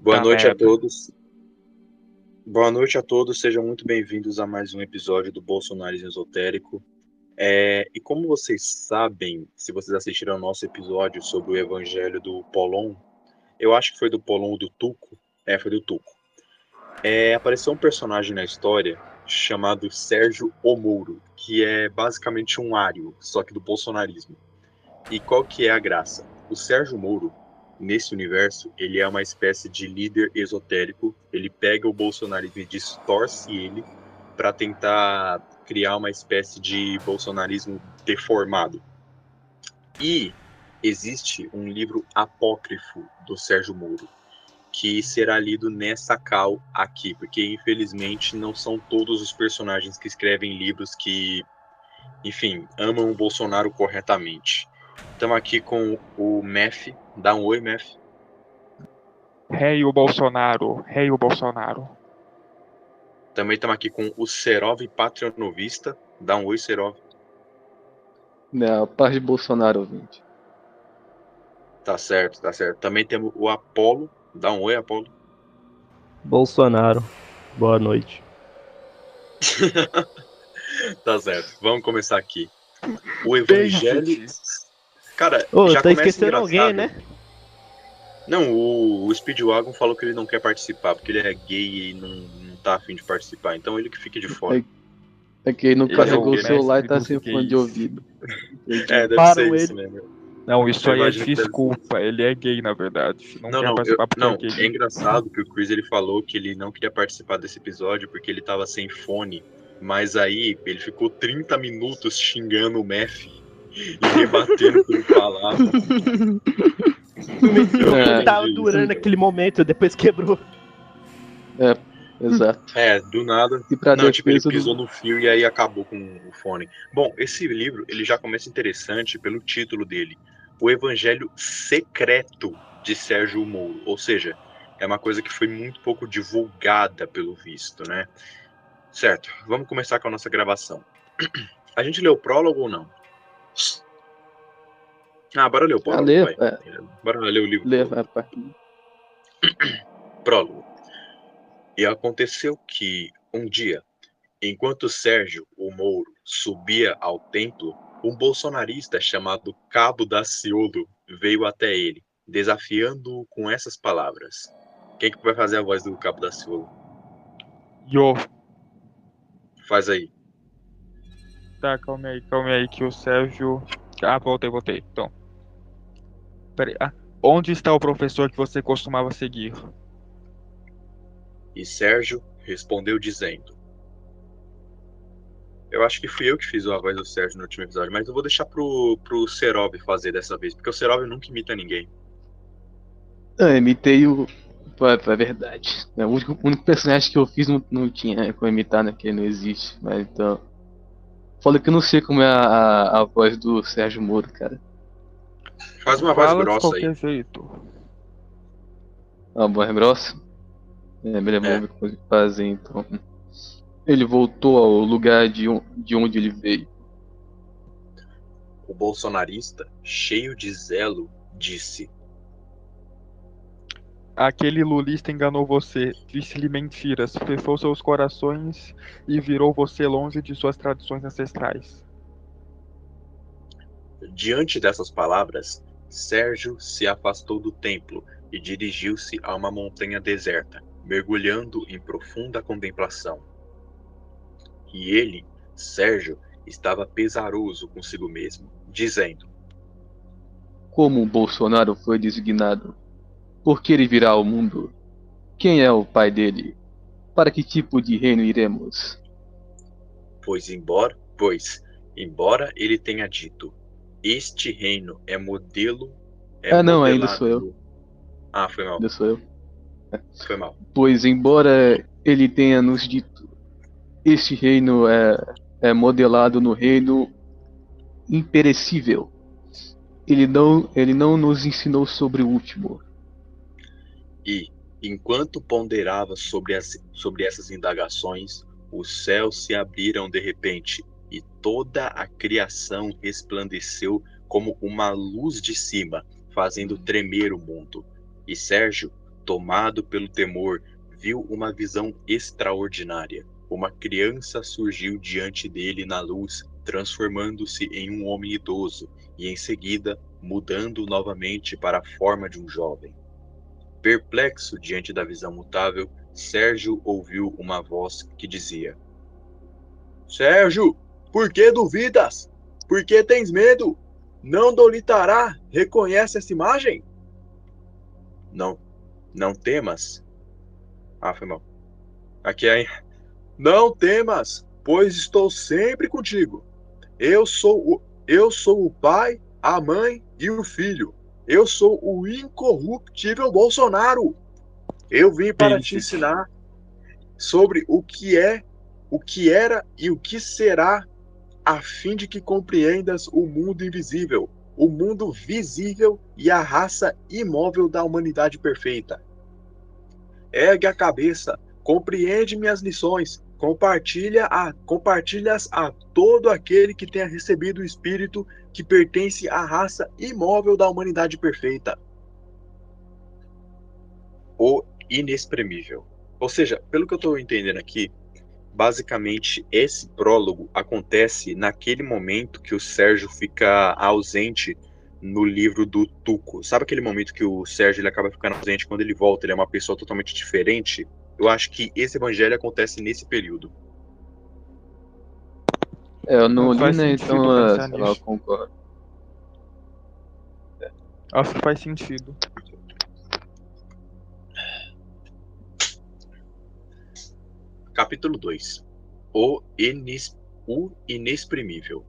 Boa noite a todos. Boa noite a todos, sejam muito bem-vindos a mais um episódio do Bolsonarismo Esotérico. E como vocês sabem, se vocês assistiram ao nosso episódio sobre o Evangelho do Polon, eu acho que foi do Polon ou do Tuco. Foi do Tuco. Apareceu um personagem na história chamado Sérgio O Moro, que é basicamente um ário, só que do bolsonarismo. E qual que é a graça? O Sérgio Moro, nesse universo, ele é uma espécie de líder esotérico. Ele pega o bolsonarismo e distorce ele para tentar criar uma espécie de bolsonarismo deformado. E existe um livro apócrifo do Sérgio Moro, que será lido nessa call aqui, porque infelizmente não são todos os personagens que escrevem livros que, enfim, amam o Bolsonaro corretamente. Estamos aqui com o Mef. Dá um oi, Mef. Rei o Bolsonaro, rei o Bolsonaro. Também estamos aqui com o Serov Patreonovista. Dá um oi, Serov. A paz de Bolsonaro, ouvinte. Tá certo, tá certo. Também temos o Apolo. Dá um oi, Apolo. Bolsonaro, boa noite. Tá certo, vamos começar aqui. O Evangelho... Cara, já tá começa esquecendo engraçado. alguém, né? Não, o Speedwagon falou que ele não quer participar, porque ele é gay e não tá afim de participar. Então ele que fique de fora. É que ele não carregou o mestre celular e tá dos sem fone de gays. ouvido. Deve Param ser isso ele. mesmo. Não, isso Eu aí é imagino que deve desculpa, ele é gay na verdade. Não quer Não, participar porque não, é gay. é engraçado que o Chris ele falou que ele não queria participar desse episódio porque ele tava sem fone, mas aí ele ficou 30 minutos xingando o Mef e rebatendo o que ele falava. Tava durando aquele momento, depois quebrou. Exato. Do nada. E pra Não, tipo, ele defesa pisou no fio e aí acabou com o fone. Bom, esse livro, ele já começa interessante pelo título dele. O Evangelho Secreto de Sérgio Moro. Ou seja, é uma coisa que foi muito pouco divulgada, pelo visto, né? Certo, vamos começar com a nossa gravação. A gente leu o prólogo ou não? Bora ler o prólogo, lê, vai. Bora ler o livro. Prólogo. E aconteceu que, um dia, enquanto Sérgio, o Moro, subia ao templo, um bolsonarista chamado Cabo Daciolo veio até ele, desafiando-o com essas palavras. Quem que vai fazer a voz do Cabo Daciolo? Yo. Faz aí. Tá, calma aí, que o Sérgio... voltei. Então. Peraí. Onde está o professor que você costumava seguir? E Sérgio respondeu dizendo... Eu acho que fui eu que fiz a voz do Sérgio no último episódio, mas eu vou deixar pro Serov fazer dessa vez, porque o Serov nunca imita ninguém. Eu imitei o... É verdade. O único personagem que eu fiz não tinha como imitar, né? Que não existe. Mas então... Falei que eu não sei como é a voz do Sérgio Moro, cara. Faz uma voz Fala de grossa qualquer aí. jeito. A voz grossa? Me lembro como fazer, então. Ele voltou ao lugar de onde ele veio. O bolsonarista, cheio de zelo, disse... Aquele lulista enganou você, disse-lhe mentiras, fechou seus corações e virou você longe de suas tradições ancestrais. Diante dessas palavras, Sérgio se afastou do templo e dirigiu-se a uma montanha deserta, mergulhando em profunda contemplação. E ele, Sérgio, estava pesaroso consigo mesmo, dizendo: Como Bolsonaro foi designado? Por que ele virá ao mundo? Quem é o pai dele? Para que tipo de reino iremos? Pois, embora ele tenha dito, este reino é Não, ainda sou eu. modelado. Ah, foi mal, Ainda sou eu. foi mal. Pois, embora ele tenha nos dito, este reino é modelado no reino imperecível. Ele não nos ensinou sobre o último. E, enquanto ponderava sobre essas indagações, os céus se abriram de repente, e toda a criação resplandeceu como uma luz de cima, fazendo tremer o mundo. E Sérgio, tomado pelo temor, viu uma visão extraordinária. Uma criança surgiu diante dele na luz, transformando-se em um homem idoso, e em seguida mudando novamente para a forma de um jovem. Perplexo diante da visão mutável, Sérgio ouviu uma voz que dizia: Sérgio, por que duvidas? Por que tens medo? Não Dolitará reconhece essa imagem? Não temas. Ah, foi mal. Aqui é. Não temas, pois estou sempre contigo. Eu sou o Pai, a Mãe e o Filho. Eu sou o incorruptível Bolsonaro. Eu vim para te ensinar sobre o que é, o que era e o que será, a fim de que compreendas o mundo invisível, o mundo visível e a raça imóvel da humanidade perfeita. Ergue a cabeça, compreende minhas lições, compartilha-as a todo aquele que tenha recebido o Espírito que pertence à raça imóvel da humanidade perfeita. O inexprimível. Ou seja, pelo que eu estou entendendo aqui, basicamente esse prólogo acontece naquele momento que o Sérgio fica ausente no livro do Tuco. Sabe aquele momento que o Sérgio ele acaba ficando ausente quando ele volta, ele é uma pessoa totalmente diferente? Eu acho que esse evangelho acontece nesse período. Eu não li, Faz né? sentido Então, pensar sei lá, eu nisso. concordo. Acho que faz sentido. Capítulo 2. O inexprimível.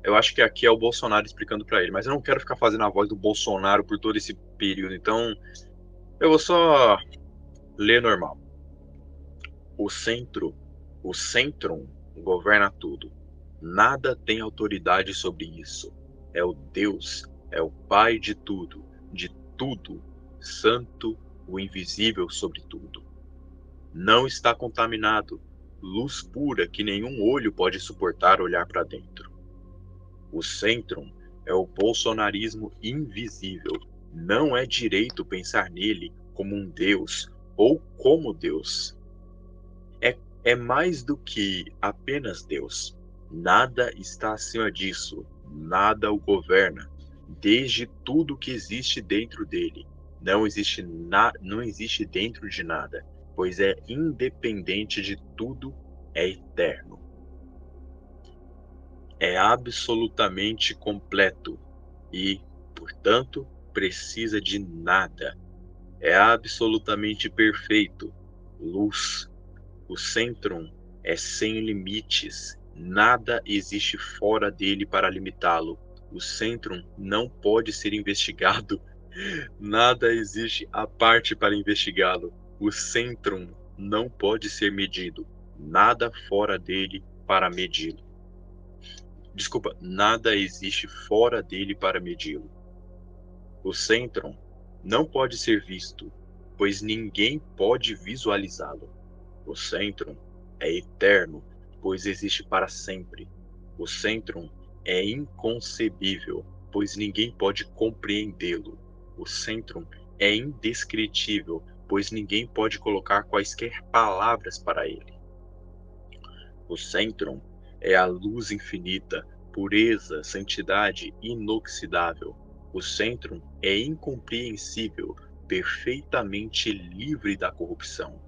Eu acho que aqui é o Bolsonaro explicando para ele, mas eu não quero ficar fazendo a voz do Bolsonaro por todo esse período, então eu vou só ler normal. O centrum governa tudo. Nada tem autoridade sobre isso. É o Deus, é o Pai de tudo, santo, o invisível sobre tudo. Não está contaminado, luz pura que nenhum olho pode suportar olhar para dentro. O centrum é o bolsonarismo invisível. Não é direito pensar nele como um Deus ou como Deus. É mais do que apenas Deus. Nada está acima disso. Nada o governa. Desde tudo que existe dentro dele. Não existe dentro de nada, pois é independente de tudo, é eterno. É absolutamente completo e, portanto, precisa de nada. É absolutamente perfeito. Luz. O centrum é sem limites. Nada existe fora dele para limitá-lo. O centrum não pode ser investigado. Nada existe à parte para investigá-lo. O centrum não pode ser medido. Nada fora dele para medi-lo. Desculpa, nada existe fora dele para medi-lo. O centrum não pode ser visto, pois ninguém pode visualizá-lo. O centrum é eterno, pois existe para sempre. O centrum é inconcebível, pois ninguém pode compreendê-lo. O centrum é indescritível, pois ninguém pode colocar quaisquer palavras para ele. O centrum é a luz infinita, pureza, santidade inoxidável. O centrum é incompreensível, perfeitamente livre da corrupção.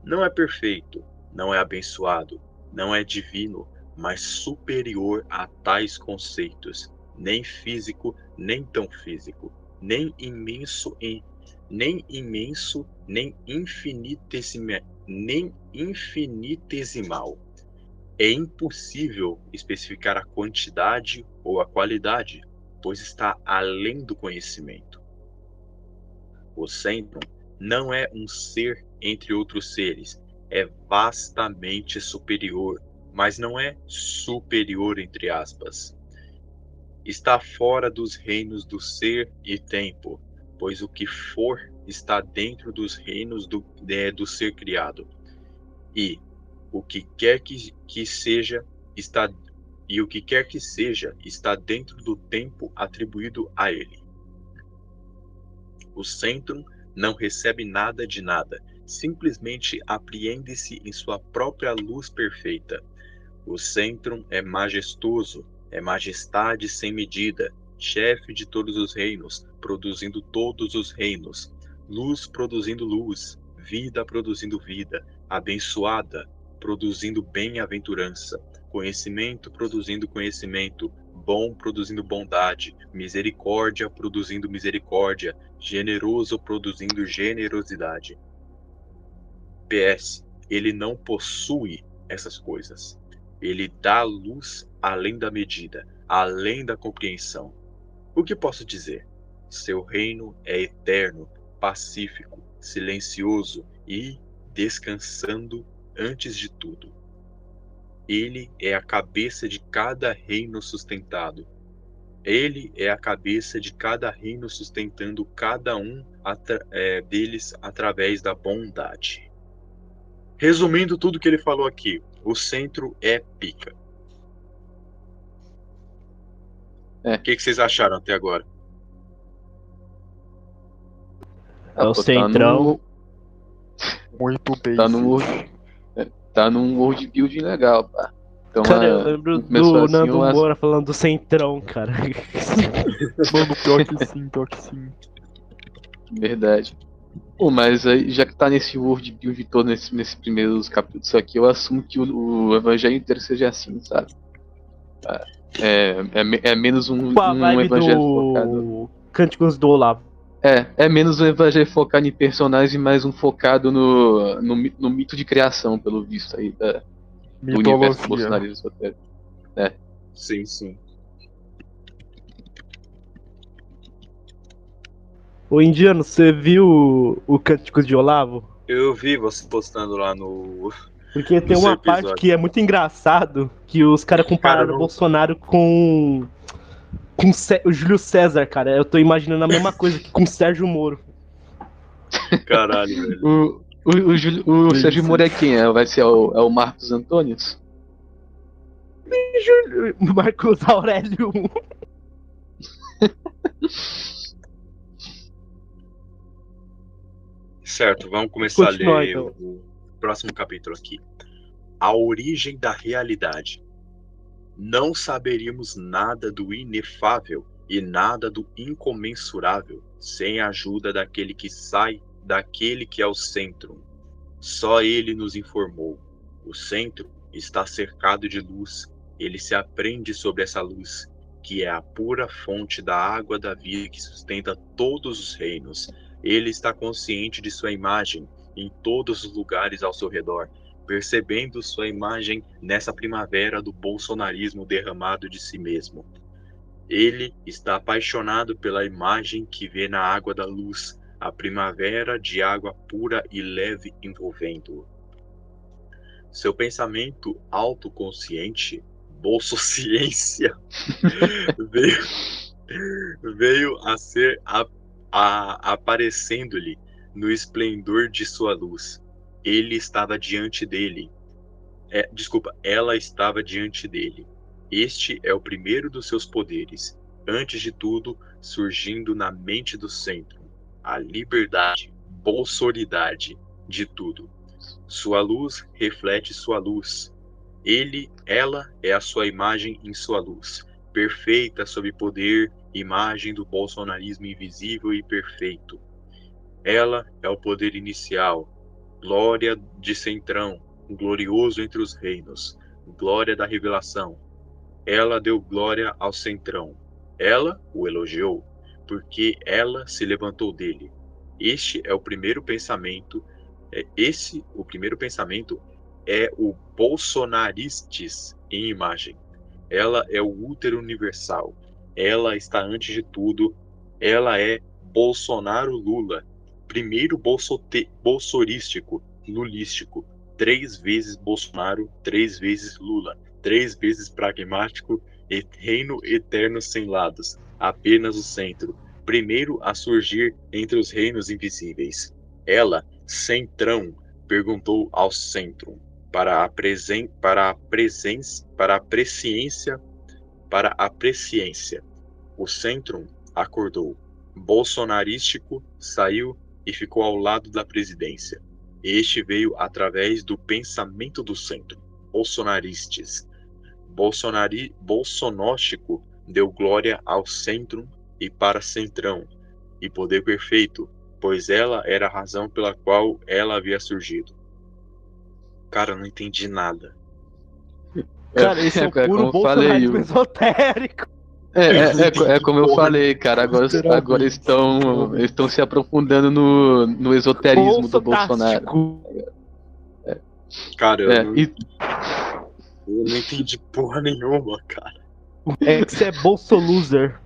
Não é perfeito, não é abençoado, não é divino, mas superior a tais conceitos, nem físico, nem tão físico, nem imenso, nem infinitesimal. É impossível especificar a quantidade ou a qualidade, pois está além do conhecimento. O centrum não é um ser entre outros seres, é vastamente superior, mas não é superior entre aspas. Está fora dos reinos do ser e tempo, pois o que for está dentro dos reinos do ser criado. E o que quer que seja está dentro do tempo atribuído a ele. O centrum não recebe nada de nada, simplesmente apreende-se em sua própria luz perfeita. O centrum é majestoso, é majestade sem medida, chefe de todos os reinos, produzindo todos os reinos, luz produzindo luz, vida produzindo vida, abençoada, produzindo bem-aventurança, conhecimento produzindo conhecimento, bom produzindo bondade, misericórdia produzindo misericórdia, generoso produzindo generosidade. PS, ele não possui essas coisas. Ele dá luz além da medida, além da compreensão. O que posso dizer? Seu reino é eterno, pacífico, silencioso e descansando antes de tudo. Ele é a cabeça de cada reino sustentado. Ele é a cabeça de cada reino sustentando cada um deles através da bondade. Resumindo tudo que ele falou aqui, o centro é pica. O que vocês acharam até agora? É o centrão. Muito bem. Tá num world building legal, pá. Então, Cara, eu lembro do assim, Nando Moura falando do centrão, cara. Mano, pior que sim. Verdade. Pô, mas aí, já que tá nesse world build todo, nesses primeiros capítulos aqui, eu assumo que o evangelho inteiro seja assim, sabe? É menos um evangelho focado... Cânticos do Olavo. É menos um evangelho focado em personagens e mais um focado no mito de criação, pelo visto aí, do universo bolsonarista. Sim. Ô, Indiano, você viu o Cânticos de Olavo? Eu vi você postando lá no... Porque tem uma parte que é muito engraçado, que os caras compararam o Bolsonaro com o Júlio César, cara. Eu tô imaginando a mesma coisa que com o Sérgio Moro. Caralho, velho. O Sérgio Moro é quem? Vai ser o Marcos Antônios? Marcos Aurélio. Certo, vamos começar a ler então. o próximo capítulo aqui. A origem da realidade. Não saberíamos nada do inefável e nada do incomensurável sem a ajuda daquele que é o centro. Só ele nos informou. O centro está cercado de luz. Ele se aprende sobre essa luz, que é a pura fonte da água da vida que sustenta todos os reinos. Ele está consciente de sua imagem em todos os lugares ao seu redor, percebendo sua imagem nessa primavera do bolsonarismo derramado de si mesmo. Ele está apaixonado pela imagem que vê na água da luz, a primavera de água pura e leve envolvendo-o. Seu pensamento autoconsciente, bolsociência, veio a ser aparecendo-lhe no esplendor de sua luz. Ele estava diante dele. Ela estava diante dele. Este é o primeiro dos seus poderes, antes de tudo, surgindo na mente do centro, a liberdade, bolsoridade de tudo. Sua luz reflete sua luz. Ela é a sua imagem em sua luz, perfeita sob poder, imagem do bolsonarismo invisível e perfeito. Ela é o poder inicial, glória de Centrão, glorioso entre os reinos, glória da revelação. Ela deu glória ao Centrão. Ela o elogiou, porque ela se levantou dele. O primeiro pensamento é o bolsonaristes em imagem. Ela é o útero universal. Ela está antes de tudo. Ela é Bolsonaro Lula. Primeiro bolsorístico, lulístico. 3 vezes Bolsonaro, 3 vezes Lula. 3 vezes pragmático e reino eterno sem lados. Apenas o centro. Primeiro a surgir entre os reinos invisíveis. Ela, Centrão, perguntou ao centro, para a presciência. O centro acordou. Bolsonarístico saiu e ficou ao lado da presidência. Este veio através do pensamento do centro. Bolsonaristes. Bolsonóstico deu glória ao centro e para Centrão, e poder perfeito, pois ela era a razão pela qual ela havia surgido. Cara, eu não entendi nada. Cara, esse é o puro bolsonarismo esotérico. É como eu falei, cara. Agora estão se aprofundando no esoterismo do Bolsonaro. Cara, eu não entendi porra nenhuma, cara. É que você é bolsoloser.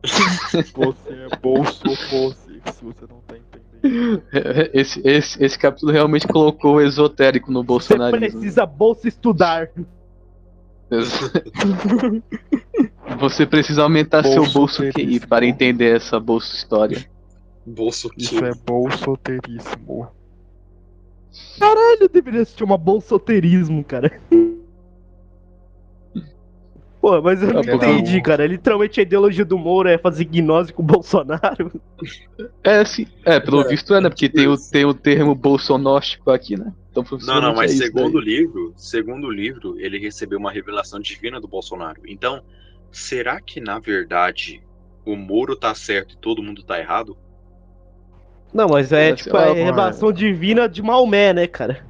Você é bolsofosse, se você não tá entendendo. Esse capítulo realmente colocou o esotérico no bolsonarismo. Você precisa bolsa estudar. Você precisa aumentar seu bolso QI para entender essa bolsa história. Isso é bolsoterismo. Caralho, deveria ser uma bolsoterismo, cara. Pô, mas eu não entendi, cara. Literalmente a ideologia do Moro é fazer gnose com o Bolsonaro. Sim. Pelo visto né? Porque tem o termo bolsonóstico aqui, né? Então, não, mas segundo o livro, ele recebeu uma revelação divina do Bolsonaro. Então, será que, na verdade, o Moro tá certo e todo mundo tá errado? Não, mas é tipo a revelação divina de Maomé, né, cara?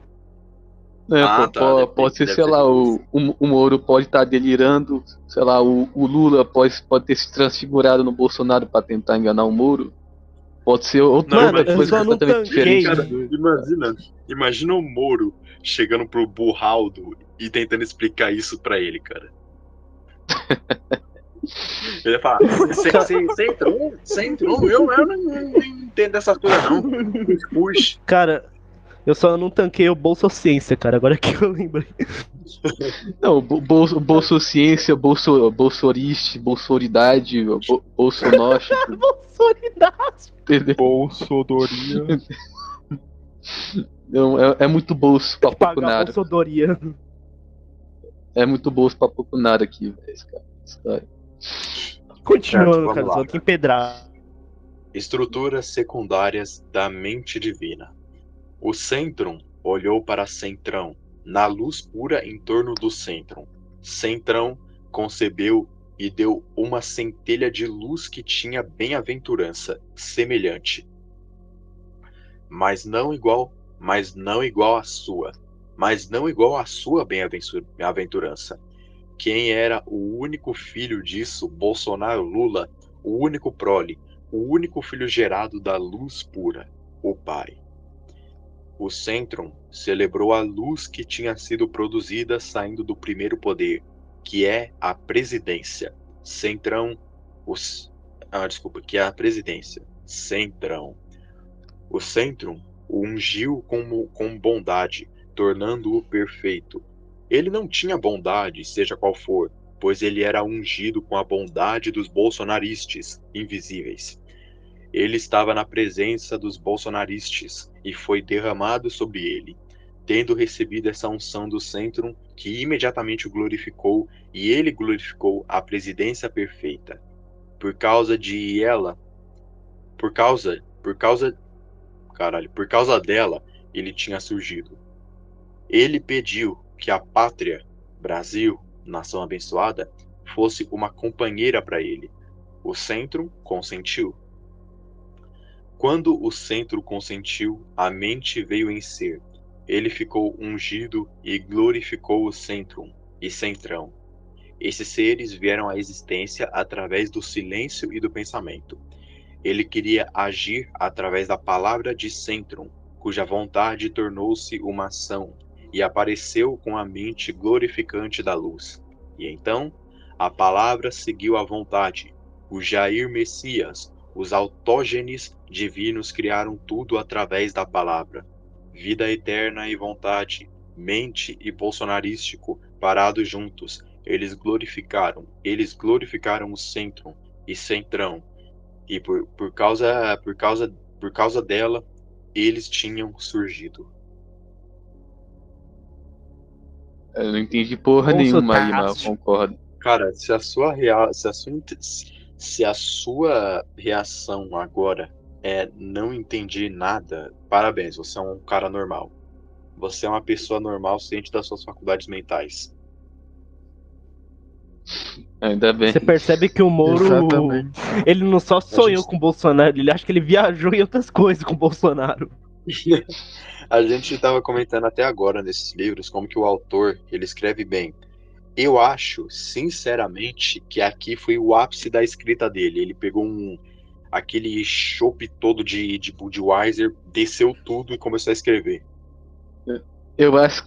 Pode ser, sei lá, o Moro pode estar delirando, sei lá, o Lula pode ter se transfigurado no Bolsonaro para tentar enganar o Moro. Pode ser outra coisa completamente diferente. Cara, imagina o Moro chegando pro Burraldo e tentando explicar isso pra ele, cara. Ele vai falar, você entrou, eu não entendo essas coisas não. Puxa. Cara, eu só não tanquei o Bolsociência, cara, agora que eu lembrei. Não, Bolsociência, Bolsoriste, Bolsoridade, Bolsonóstico. Bolsoridade. Bolsodoria. Não, é muito bolso pra pouco nada. Bolsodoria. É muito bolso pra pouco nada aqui, cara. Continuando, cara, só tem pedrada. Estruturas secundárias da mente divina. O Centrum olhou para Centrão, na luz pura em torno do Centrum. Centrão concebeu e deu uma centelha de luz que tinha bem-aventurança, semelhante. Mas não igual à sua bem-aventurança. Quem era o único filho disso, Bolsonaro Lula, o único prole, o único filho gerado da luz pura, o Pai. O Centrum celebrou a luz que tinha sido produzida saindo do primeiro poder, que é a presidência. Que é a presidência. Centrão. O Centrum o ungiu com bondade, tornando-o perfeito. Ele não tinha bondade, seja qual for, pois ele era ungido com a bondade dos bolsonaristas invisíveis. Ele estava na presença dos bolsonaristas e foi derramado sobre ele, tendo recebido essa unção do Centrum, que imediatamente o glorificou, e ele glorificou a presidência perfeita. Por causa dela, ele tinha surgido. Ele pediu que a pátria, Brasil, nação abençoada, fosse uma companheira para ele. O centro consentiu. Quando o centro consentiu, a mente veio em ser. Ele ficou ungido e glorificou o centrum e centrão. Esses seres vieram à existência através do silêncio e do pensamento. Ele queria agir através da palavra de centrum, cuja vontade tornou-se uma ação, e apareceu com a mente glorificante da luz. E então, a palavra seguiu a vontade. O Jair Messias, os autógenes divinos criaram tudo através da palavra. Vida eterna e vontade, mente e bolsonarístico, parados juntos, eles glorificaram o centrum e centrão. E por causa dela, eles tinham surgido. Eu não entendi porra nenhuma aí, mas concordo. Cara, se a sua reação agora é não entendi nada, parabéns, você é um cara normal. Você é uma pessoa normal ciente das suas faculdades mentais. Ainda bem. Você percebe que o Moro, ele não só sonhou com o Bolsonaro, ele acha que ele viajou em outras coisas com o Bolsonaro. A gente estava comentando até agora nesses livros como que o autor, ele escreve bem. Eu acho, sinceramente, que aqui foi o ápice da escrita dele. Ele pegou aquele chopp todo de Budweiser, desceu tudo e começou a escrever. Eu acho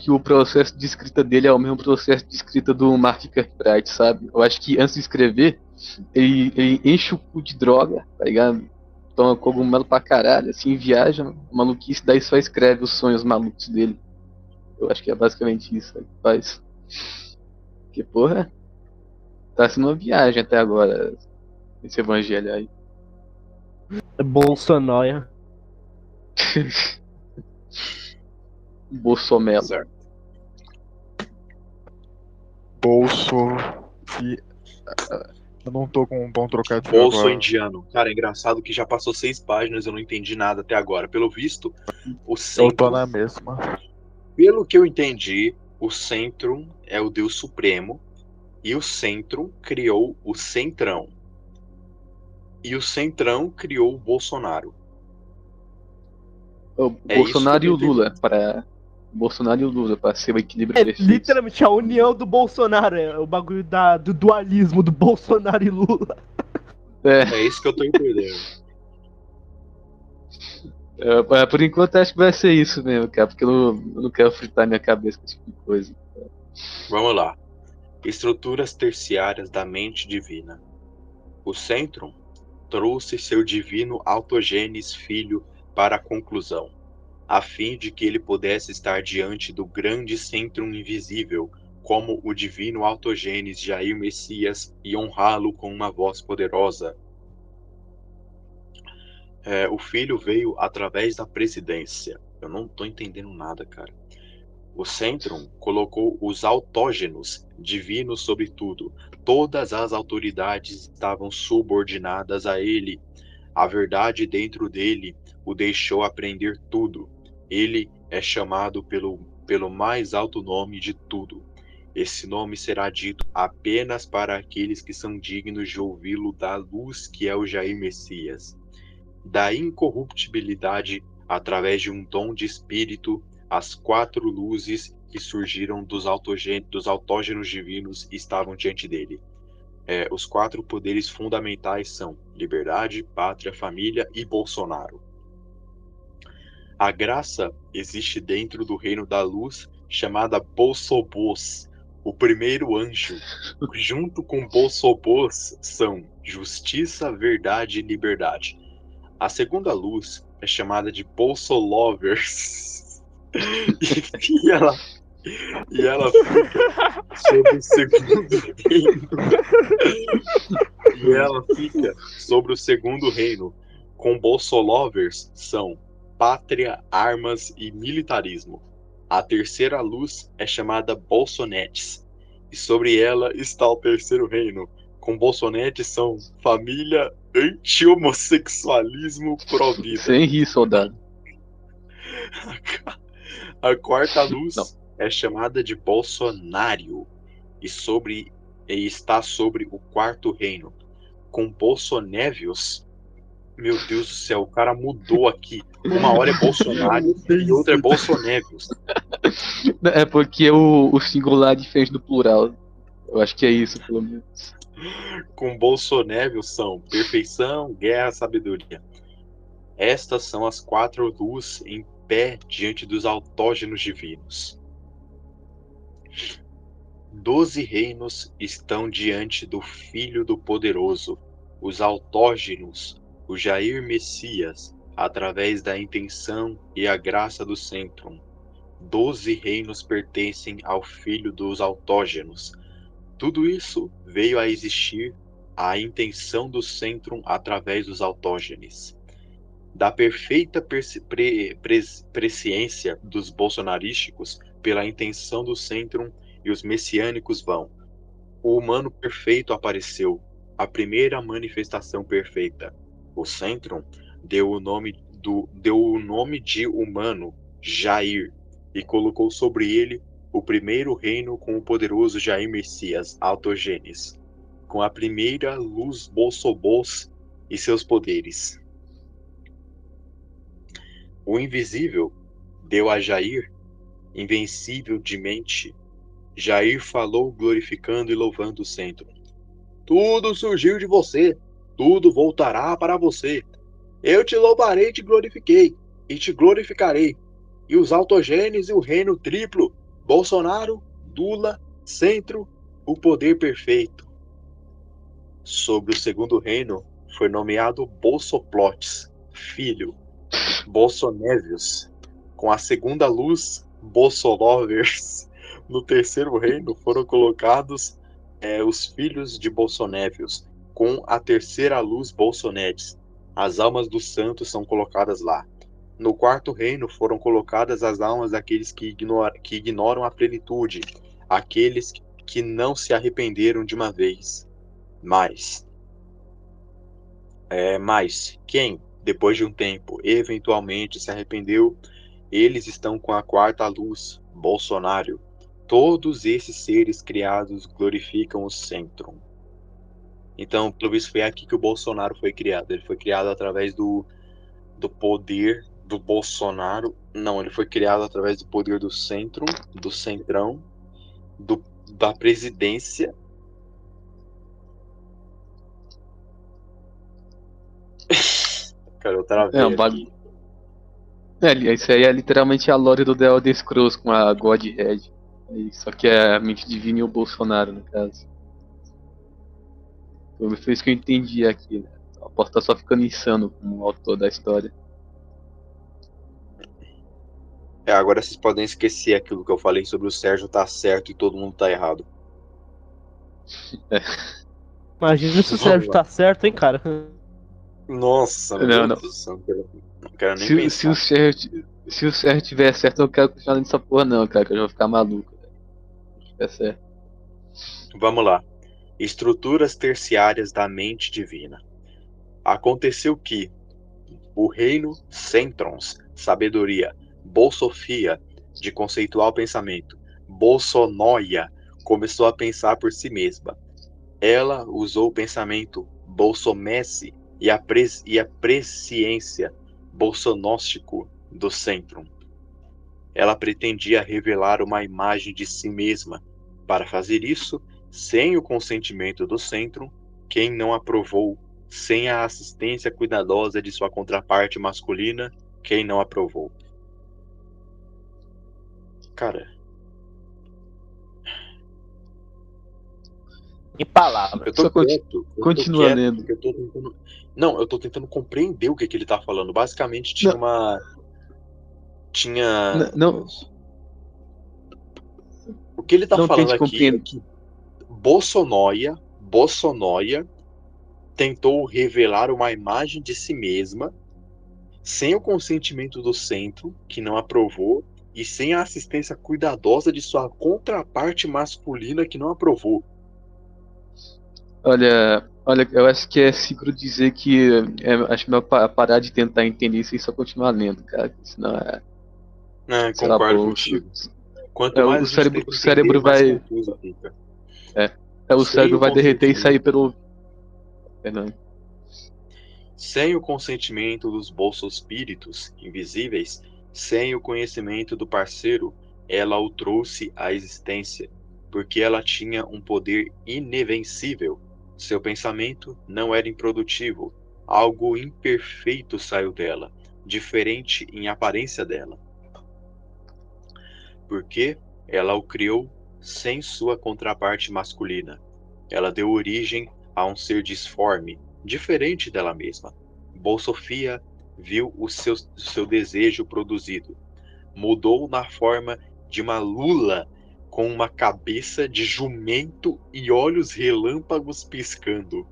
que o processo de escrita dele é o mesmo processo de escrita do Mark Kirkbride, sabe? Eu acho que antes de escrever, ele enche o cu de droga, tá ligado? Toma cogumelo pra caralho, assim, viaja, maluquice, daí só escreve os sonhos malucos dele. Eu acho que é basicamente isso que faz. Porque, porra, tá sendo uma viagem até agora, esse evangelho aí. Bolsonaro. Bolsomelo. Certo. Eu não tô com um bom trocadilho Bolso agora. indiano. Cara, é engraçado que já passou 6 páginas, eu não entendi nada até agora. Pelo visto, o centro... Eu tô na mesma. Pelo que eu entendi, o centro é o Deus Supremo e o centro criou o centrão. E o centrão criou o Bolsonaro. O Bolsonaro e o Lula, Bolsonaro e o Lula, pra ser o equilíbrio perfeito. Literalmente a união do Bolsonaro, é o bagulho do dualismo do Bolsonaro e Lula. É isso que eu tô entendendo. Por enquanto acho que vai ser isso mesmo, cara, porque eu não quero fritar minha cabeça com esse tipo de coisa. Vamos lá. Estruturas terciárias da mente divina. O centro trouxe seu divino autogenes filho para a conclusão, a fim de que ele pudesse estar diante do grande centro invisível, como o divino autogenes Jair Messias, e honrá-lo com uma voz poderosa. O filho veio através da presidência. Eu não tô entendendo nada, cara. O centrum colocou os autógenos divinos sobre tudo. Todas as autoridades estavam subordinadas a ele. A verdade dentro dele o deixou aprender tudo. Ele é chamado pelo mais alto nome de tudo. Esse nome será dito apenas para aqueles que são dignos de ouvi-lo da luz que é o Jair Messias. Da incorruptibilidade, através de um dom de espírito, as 4 luzes que surgiram dos autógenos divinos estavam diante dele. Os 4 poderes fundamentais são liberdade, pátria, família e Bolsonaro. A graça existe dentro do reino da luz, chamada Bolsobos, o primeiro anjo. Junto com Bolsobos são justiça, verdade e liberdade. A segunda luz é chamada de Bolsolovers. E ela fica sobre o segundo reino. E ela fica sobre o segundo reino. Com Bolsolovers são pátria, armas e militarismo. A terceira luz é chamada Bolsonetes. E sobre ela está o terceiro reino. Com Bolsonetes são família, anti-homossexualismo, pró-vida. Sem rir, soldado. A quarta luz é chamada de Bolsonário e está sobre o quarto reino. Com Bolsonévios, meu Deus do céu, o cara mudou aqui. Uma hora é Bolsonaro e outra é Bolsonévios. É porque o singular é diferente do plural. Eu acho que é isso, pelo menos. Com Bolsonévios são perfeição, guerra, sabedoria. Estas são as 4 luzes em pé diante dos autógenos divinos. 12 reinos estão diante do Filho do Poderoso, os autógenos, o Jair Messias, através da intenção e a graça do Centrum. 12 reinos pertencem ao Filho dos autógenos. Tudo isso veio a existir à intenção do Centrum através dos autógenes. Da perfeita presciência dos bolsonarísticos pela intenção do Centrum e os messiânicos vão. O humano perfeito apareceu, a primeira manifestação perfeita. O Centrum deu o nome de humano, Jair, e colocou sobre ele o primeiro reino com o poderoso Jair Messias, Autogenes, com a primeira luz Bolsobos e seus poderes. O invisível deu a Jair, invencível de mente. Jair falou glorificando e louvando o Centro. Tudo surgiu de você, tudo voltará para você. Eu te louvarei e te glorifiquei, e te glorificarei. E os autogenes e o reino triplo, Bolsonaro, Lula, Centro, o poder perfeito. Sobre o segundo reino foi nomeado Bolsoplotes, filho, Bolsonévios, com a segunda luz, Bolsolovers. No terceiro reino foram colocados os filhos de Bolsonévios, com a terceira luz, Bolsonedes. As almas dos santos são colocadas lá. No quarto reino foram colocadas as almas daqueles que ignoram a plenitude, aqueles que não se arrependeram de uma vez. Mas quem, depois de um tempo, eventualmente se arrependeu, eles estão com a quarta luz, Bolsonaro. Todos esses seres criados glorificam o Centrum. Então, pelo visto, foi aqui que o Bolsonaro foi criado. Ele foi criado através do poder do Bolsonaro. Não, ele foi criado através do poder do Centrum, do Centrão, da presidência. Cara, eu travei aqui. Isso aí é literalmente a lore do The Elder Scrolls com a Godhead. Só que é a mente divina e o Bolsonaro, no caso. Foi isso que eu entendi aqui, né? A porta tá só ficando insano como o autor da história. Agora vocês podem esquecer aquilo que eu falei sobre o Sérgio tá certo e todo mundo tá errado. Imagina se o Sérgio tá certo, hein, cara? Nossa, meu Deus do céu. Não quero nem pensar. Se o Sérgio tiver certo, eu não quero continuar nessa porra não, cara, que eu já vou ficar maluco. É certo. Vamos lá. Estruturas terciárias da mente divina. Aconteceu que o reino Centrons, sabedoria, Bolsofia, de conceitual pensamento, Bolsonóia, começou a pensar por si mesma. Ela usou o pensamento Bolsomesse e a presciência bolsonóstico do Centrum. Ela pretendia revelar uma imagem de si mesma. Para fazer isso, sem o consentimento do Centrum, quem não aprovou, sem a assistência cuidadosa de sua contraparte masculina, quem não aprovou. Cara. Em palavras. Eu tô quieto. Continua lendo. Eu tô tentando compreender o que ele tá falando. Basicamente tinha uma. Não. O que ele tá falando aqui é que Bolsonóia tentou revelar uma imagem de si mesma sem o consentimento do centro, que não aprovou, e sem a assistência cuidadosa de sua contraparte masculina, que não aprovou. Olha, eu acho que é seguro dizer que acho melhor parar de tentar entender isso e só continuar lendo, cara. Senão concordo contigo. Quanto mais o cérebro vai. O cérebro vai derreter e sair pelo. Perdão. Sem o consentimento dos bolsospíritos invisíveis, sem o conhecimento do parceiro, ela o trouxe à existência, porque ela tinha um poder inevencível. Seu pensamento não era improdutivo. Algo imperfeito saiu dela, diferente em aparência dela. Porque ela o criou sem sua contraparte masculina. Ela deu origem a um ser disforme, diferente dela mesma. Bolsofia viu o seu desejo produzido. Mudou na forma de uma lula com uma cabeça de jumento e olhos relâmpagos piscando.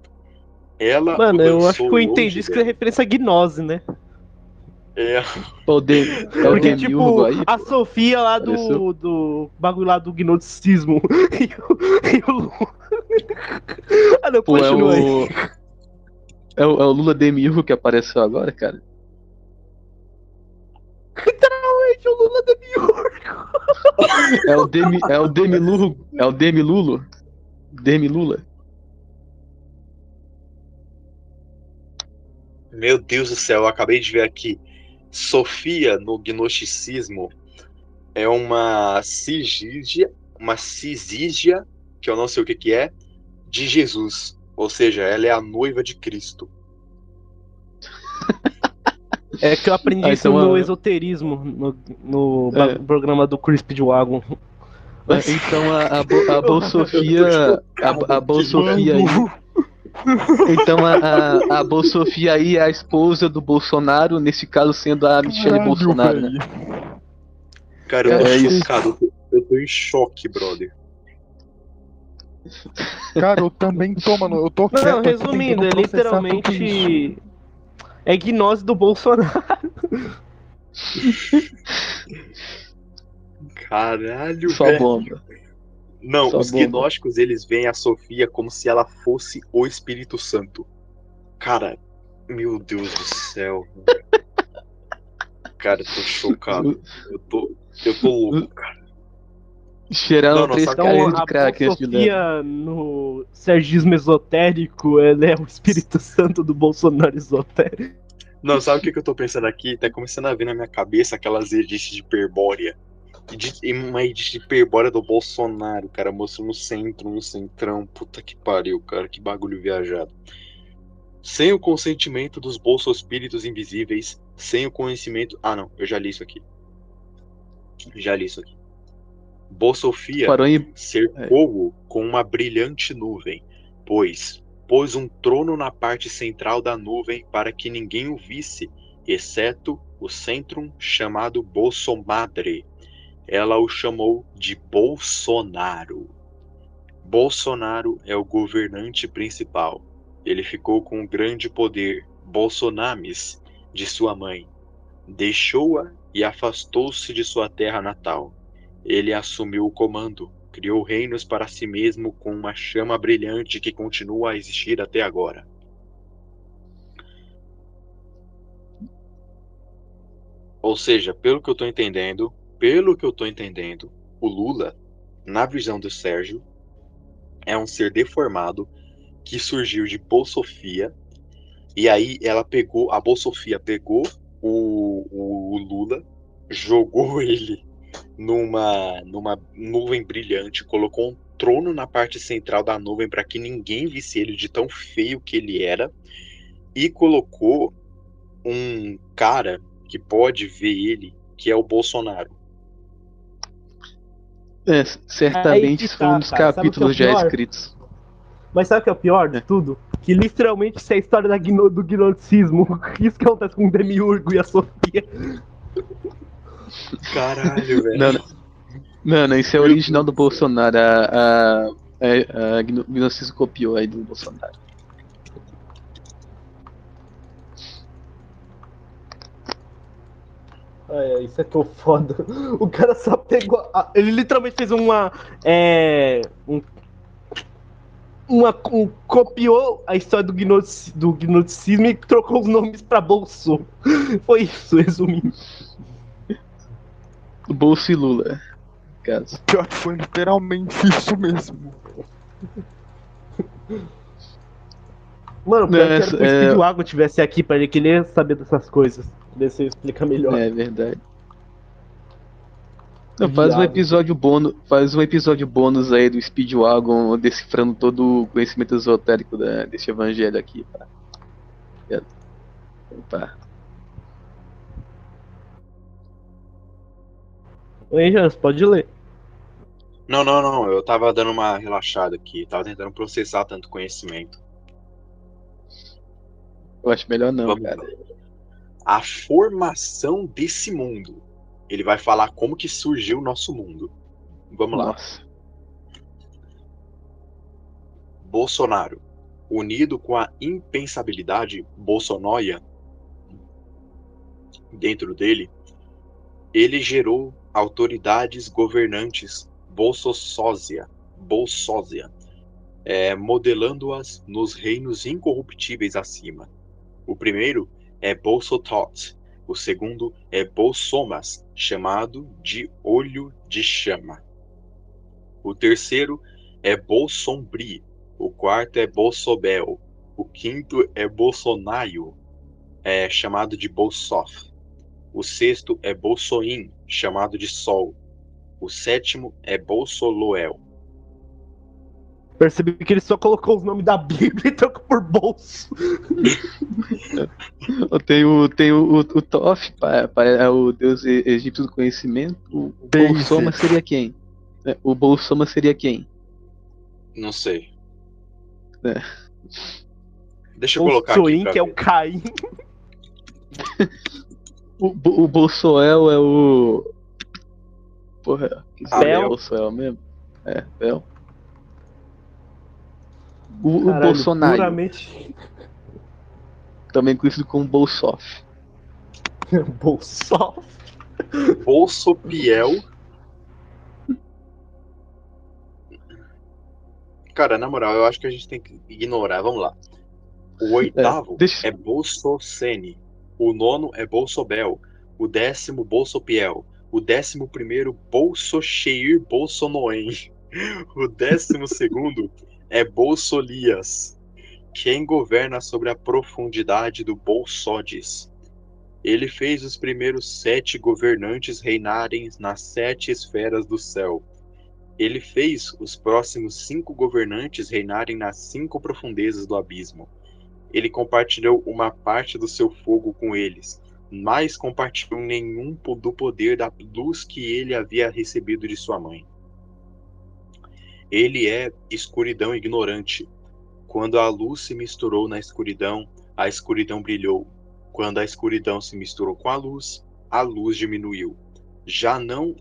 Ela Mano, o eu lançou acho que eu entendi longe isso que é dela. referência à gnose, né? Demiurgo Porque, tipo, aí, a pô. Sofia lá Apareceu. do bagulho lá do gnosticismo e o Lu. Ah, não, Pô, continua aí. É o Lula Demiurgo que apareceu agora, cara. Literalmente, o Lula Demiurgo. É o Demilulo. É o Demilulo. Demilula. Meu Deus do céu, eu acabei de ver aqui. Sofia, no gnosticismo, é uma cisígia, que eu não sei o que é, de Jesus. Ou seja, ela é a noiva de Cristo. É que eu aprendi isso então, no esoterismo, no programa do Chris Speedwagon. Então a Bolsofia. A Bolsofia aí. Então a Bolsofia aí é a esposa do Bolsonaro, nesse caso sendo a Michelle Bolsonaro, né? Cara, eu tô isso. chocado. Eu tô em choque, brother. Cara, eu também tô, mano. Eu tô quieto Não, aqui resumindo, tentando é processar tudo isso. literalmente. É gnose do Bolsonaro. Caralho, Só velho. bomba. Não, Só os bomba. gnósticos, eles veem a Sofia como se ela fosse o Espírito Santo. Cara, meu Deus do céu. Cara, eu tô chocado. Eu tô louco, cara. Cheirando Não, 3 sabe carinhas Então, de a crack antes de ler. Sofia no sergismo esotérico, ela é o Espírito Santo do Bolsonaro esotérico. Não, sabe o que eu tô pensando aqui? Tá começando a vir na minha cabeça aquelas edits de hiperbórea. E uma edit de hiperbórea do Bolsonaro, cara, mostrando no centro, no centrão. Puta que pariu, cara, que bagulho viajado. Sem o consentimento dos bolsospíritos invisíveis, sem o conhecimento... Ah, não, eu já li isso aqui. Bolsofia Parou em. cercou-o com uma brilhante nuvem, pois pôs um trono na parte central da nuvem para que ninguém o visse, exceto o centrum chamado Bolsomadre. Ela o chamou de Bolsonaro. Bolsonaro é o governante principal. Ele ficou com um grande poder, Bolsonames, de sua mãe. Deixou-a e afastou-se de sua terra natal. Ele assumiu o comando, criou reinos para si mesmo com uma chama brilhante que continua a existir até agora. Ou seja, pelo que eu estou entendendo, o Lula, na visão do Sérgio, é um ser deformado que surgiu de Bolsofia, e aí a Bolsofia pegou o Lula, jogou ele numa nuvem brilhante, colocou um trono na parte central da nuvem para que ninguém visse ele de tão feio que ele era, e colocou um cara que pode ver ele, que é o Bolsonaro. Certamente Tá, foi um dos cara, capítulos já escritos. Mas sabe o que é o pior de tudo? Que literalmente isso é a história do gnosticismo. Isso que acontece com o Demiurgo e a Sofia. Caralho, velho. Não, isso é original do Bolsonaro. A Gnosticismo copiou aí do Bolsonaro. Isso é que é o foda. O cara só pegou. Ele literalmente fez copiou a história do gnosticismo e trocou os nomes pra Bolso. Foi isso, resumindo. Bolso e Lula. caso. Pior que foi literalmente isso mesmo. Mano, pior que era que o Speedwagon tivesse aqui pra ele querer saber dessas coisas. Ver se explica melhor. É verdade. Não, faz um episódio bônus aí do Speedwagon decifrando todo o conhecimento esotérico desse evangelho aqui, tá? Opa. Oi, Jans, pode ler. Não. Eu tava dando uma relaxada aqui. Tava tentando processar tanto conhecimento. Eu acho melhor não, Vamos cara. lá. A formação desse mundo. Ele vai falar como que surgiu o nosso mundo. Vamos lá. Nossa. Bolsonaro, unido com a impensabilidade bolsonóia dentro dele, ele gerou autoridades governantes bolsósia, modelando-as nos reinos incorruptíveis acima. O primeiro é Bolsotot, o segundo é Bolsomas, chamado de Olho de Chama. O terceiro é Bolsombri, o quarto é Bolsobel, o quinto é Bolsonaio, chamado de Bolsof. O sexto é Bolsoim, chamado de Sol. O sétimo é Bolsoloel. Percebi que ele só colocou os nomes da Bíblia e trocou por bolso. Tem o Thoth, é o deus egípcio do conhecimento. O Bolsoma seria quem? O Bolsoma seria quem? Não sei. É. Deixa eu colocar aqui pra que é ver. o Caim. O Bolsoel é o... Porra, que seria Bel. o Bolsoel mesmo? É, Bel. O Caralho, Bolsonaro, puramente... também conhecido como Bolsof. Bolsol. Bolsopiel. Cara, na moral, eu acho que a gente tem que ignorar. Vamos lá. O oitavo é Bolsocene. O nono é Bolsobel. O décimo, Bolsopiel. O 11º, Bolsocheir Bolsonoen. O 12º é Bolsolias. Quem governa sobre a profundidade do Bolsodes. Ele fez os primeiros 7 governantes reinarem nas 7 esferas do céu. Ele fez os próximos 5 governantes reinarem nas 5 profundezas do abismo. Ele compartilhou uma parte do seu fogo com eles, mas compartilhou nenhum do poder da luz que ele havia recebido de sua mãe. Ele é escuridão ignorante. Quando a luz se misturou na escuridão, a escuridão brilhou. Quando a escuridão se misturou com a luz diminuiu. Já não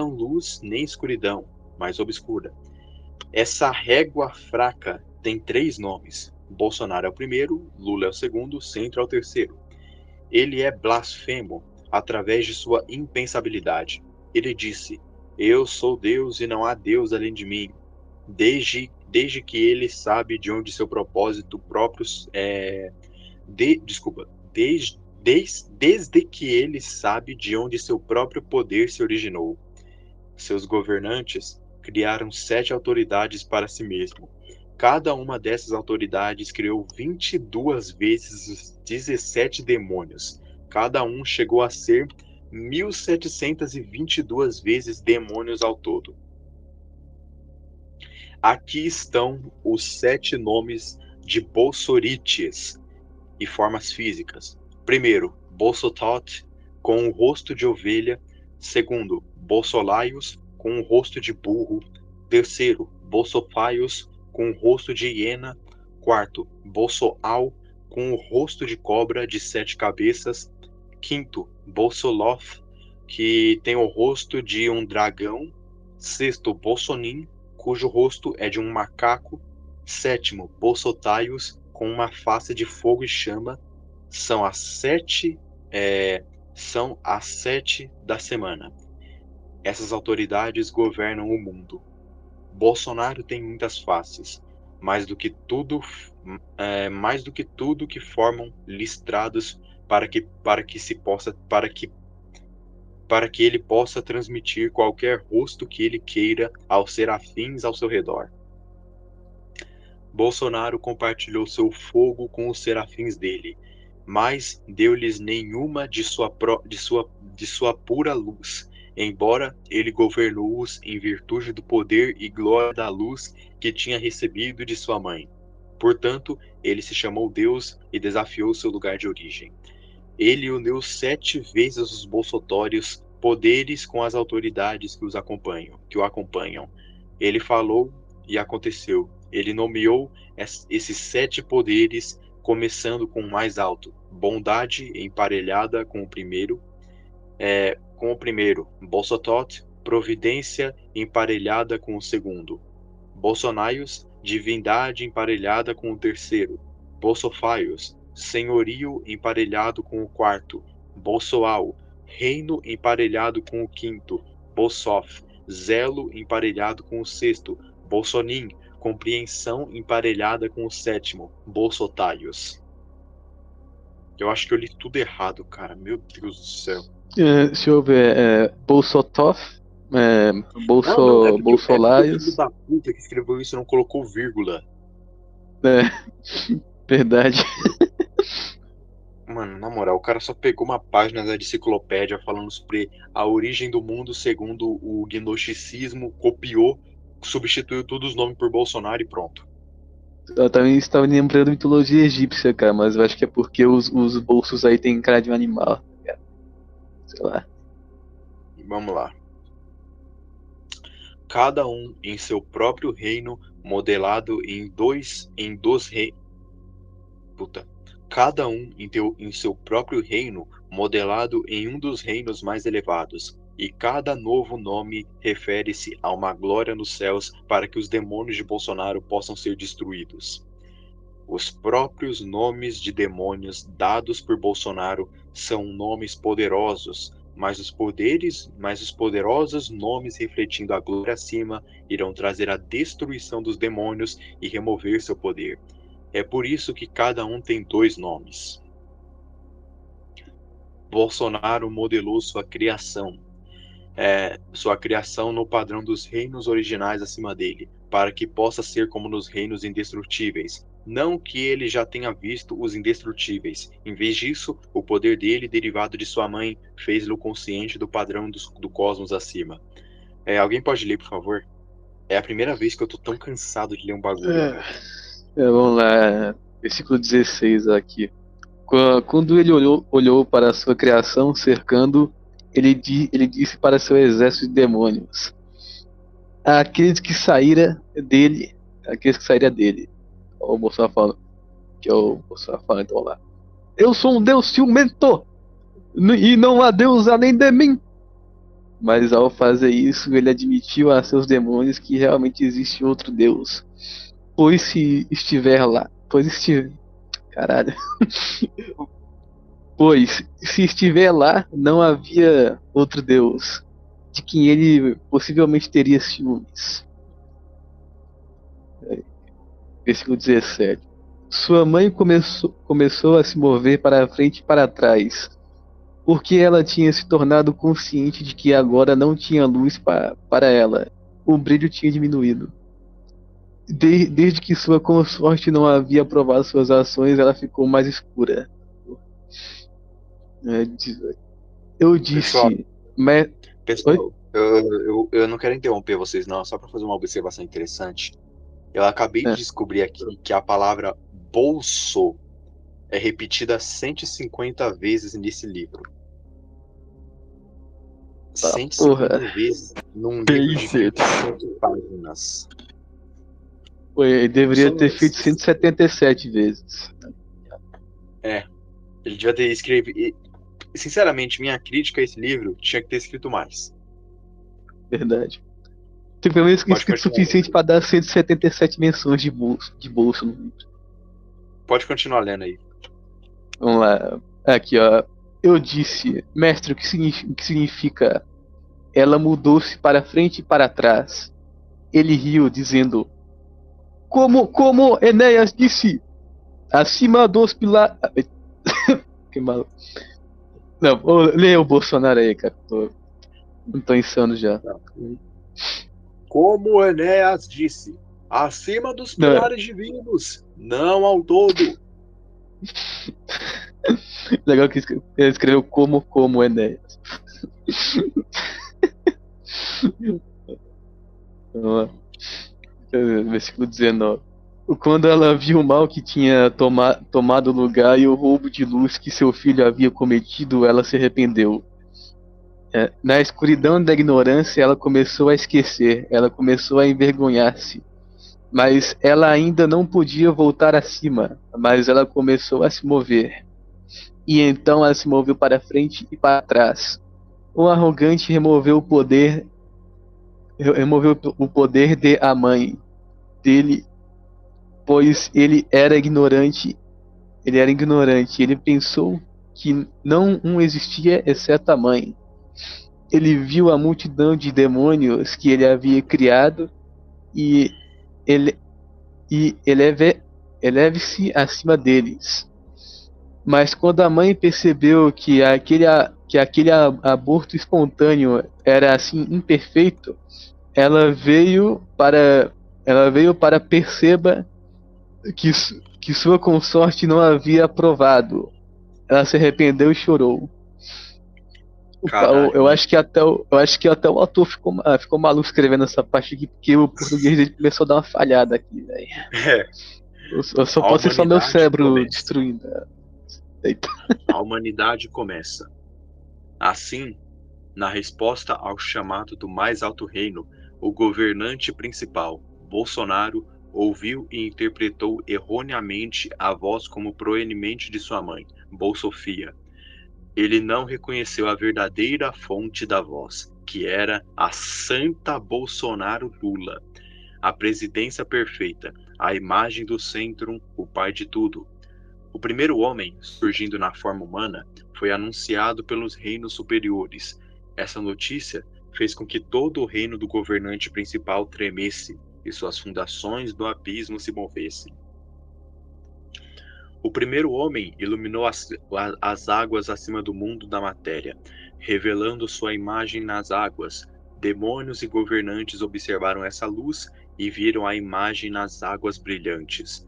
luz nem escuridão, mas obscura. Essa régua fraca tem 3 nomes. Bolsonaro é o primeiro, Lula é o segundo, Centro é o terceiro. Ele é blasfemo através de sua impensabilidade. Ele disse: eu sou Deus e não há Deus além de mim. Desde que ele sabe de onde seu propósito próprio desde que ele sabe de onde seu próprio poder se originou. Seus governantes criaram 7 autoridades para si mesmo. Cada uma dessas autoridades criou 22 vezes os 17 demônios. Cada um chegou a ser 1722 vezes demônios ao todo. Aqui estão os 7 nomes de Bolsorites e formas físicas. Primeiro, Bolsotot, com o rosto de ovelha. Segundo, Bolsolaios, com o rosto de burro. Terceiro, Bolsopaios, com o rosto de hiena. Quarto, Bolsoal, com o rosto de cobra de 7 cabeças. Quinto, Bolsoloth, que tem o rosto de um dragão. Sexto, Bolsonim, cujo rosto é de um macaco. Sétimo, Bolsotaios, com uma face de fogo e chama. São as 7 da semana. Essas autoridades governam o mundo. Bolsonaro tem muitas faces, mais do que tudo que formam listrados para que para que ele possa transmitir qualquer rosto que ele queira aos serafins ao seu redor. Bolsonaro compartilhou seu fogo com os serafins dele, mas deu-lhes nenhuma de sua pura luz, embora ele governou-os em virtude do poder e glória da luz que tinha recebido de sua mãe. Portanto, ele se chamou Deus e desafiou seu lugar de origem. Ele uniu 7 vezes os bolsotórios poderes com as autoridades que o acompanham. Ele falou e aconteceu. Ele nomeou esses 7 poderes, começando com o mais alto, bondade emparelhada com o primeiro, Bolsotot, providência emparelhada com o segundo, Bolsonaios, divindade emparelhada com o terceiro, Bolsofaios, senhorio emparelhado com o quarto, Bolsoal, reino emparelhado com o quinto, Bolsof, zelo emparelhado com o sexto, Bolsonim, compreensão emparelhada com o sétimo, Bolsotaios. Eu acho que eu li tudo errado, cara. Meu Deus do céu. Deixa eu ver. Bolsotov, Bolsolaios. O filho da puta que escreveu isso não colocou vírgula. Verdade. Mano, na moral, o cara só pegou uma página da enciclopédia falando sobre a origem do mundo segundo o gnosticismo, copiou, substituiu todos os nomes por Bolsonaro e pronto. Eu também estava lembrando mitologia egípcia, cara, mas eu acho que é porque os bolsos aí tem cara de um animal. Cara. Sei lá. Vamos lá. Cada um em seu próprio reino, modelado Cada um em seu próprio reino, modelado em um dos reinos mais elevados. E cada novo nome refere-se a uma glória nos céus para que os demônios de Bolsonaro possam ser destruídos. Os próprios nomes de demônios dados por Bolsonaro são nomes poderosos, mas os poderosos nomes refletindo a glória acima irão trazer a destruição dos demônios e remover seu poder. É por isso que cada um tem 2 nomes. Bolsonaro modelou sua criação no padrão dos reinos originais acima dele, para que possa ser como nos reinos indestrutíveis. Não que ele já tenha visto os indestrutíveis. Em vez disso, o poder dele, derivado de sua mãe, fez-lo consciente do padrão do cosmos acima. Alguém pode ler, por favor? É a primeira vez que eu tô tão cansado de ler um bagulho. Vamos lá, versículo 16 aqui. Quando ele olhou para a sua criação cercando, ele disse para seu exército de demônios: aqueles que saíra dele. O Bolsonaro fala, que é o Bolsonaro fala, então lá. Eu sou um Deus ciumento, e não há Deus além de mim. Mas ao fazer isso, ele admitiu a seus demônios que realmente existe outro Deus. Pois se estiver lá, pois se estiver lá, não havia outro Deus, de quem ele possivelmente teria ciúmes. Versículo 17. Sua mãe começou a se mover para frente e para trás, porque ela tinha se tornado consciente de que agora não tinha luz para ela. O brilho tinha diminuído. Desde que sua consorte não havia aprovado suas ações, ela ficou mais escura. Eu disse... Pessoal, eu não quero interromper vocês não, só para fazer uma observação interessante. Eu acabei de descobrir aqui que a palavra bolso é repetida 150 vezes nesse livro. 150 vezes num livro de 20 páginas. Ele deveria ter feito 177 vezes. Ele devia ter escrevido. Sinceramente, minha crítica a esse livro tinha que ter escrito mais. Verdade. Tem pelo menos escrito suficiente para dar 177 menções de bolso no livro. Pode continuar lendo aí. Vamos lá. Aqui, ó. Eu disse, mestre, o que significa? Ela mudou-se para frente e para trás. Ele riu, dizendo: Como Enéas disse, acima dos pilares. Que maluco. Não, lê o Bolsonaro aí, cara. Não tô insano já. Como Enéas disse, acima dos pilares divinos, não ao todo. Legal que ele escreveu como Enéas. Vamos lá. Versículo 19. Quando ela viu o mal que tinha tomado lugar e o roubo de luz que seu filho havia cometido, ela se arrependeu. Na escuridão da ignorância, ela começou a esquecer, ela começou a envergonhar-se. Mas ela ainda não podia voltar acima, mas ela começou a se mover. E então ela se moveu para frente e para trás. O arrogante removeu o poder de a mãe dele, pois ele era ignorante. Ele pensou que não existia exceto a mãe. Ele viu a multidão de demônios que ele havia criado e eleve-se acima deles. Mas quando a mãe percebeu que aquele aborto espontâneo era assim imperfeito, ela veio para perceber que sua consorte não havia aprovado. Ela se arrependeu e chorou. Eu acho que até o autor ficou maluco escrevendo essa parte aqui, porque o português dele começou a dar uma falhada aqui, velho. Eu só posso ser só meu cérebro destruindo. Eita. A humanidade começa. Assim, na resposta ao chamado do mais alto reino, o governante principal, Bolsonaro, ouviu e interpretou erroneamente a voz como proeminente de sua mãe, Bolsofia. Ele não reconheceu a verdadeira fonte da voz, que era a Santa Bolsonaro Lula, a presidência perfeita, a imagem do centro, o pai de tudo. O primeiro homem, surgindo na forma humana, foi anunciado pelos reinos superiores. Essa notícia fez com que todo o reino do governante principal tremesse e suas fundações do abismo se movessem. O primeiro homem iluminou as águas acima do mundo da matéria, revelando sua imagem nas águas. Demônios e governantes observaram essa luz e viram a imagem nas águas brilhantes.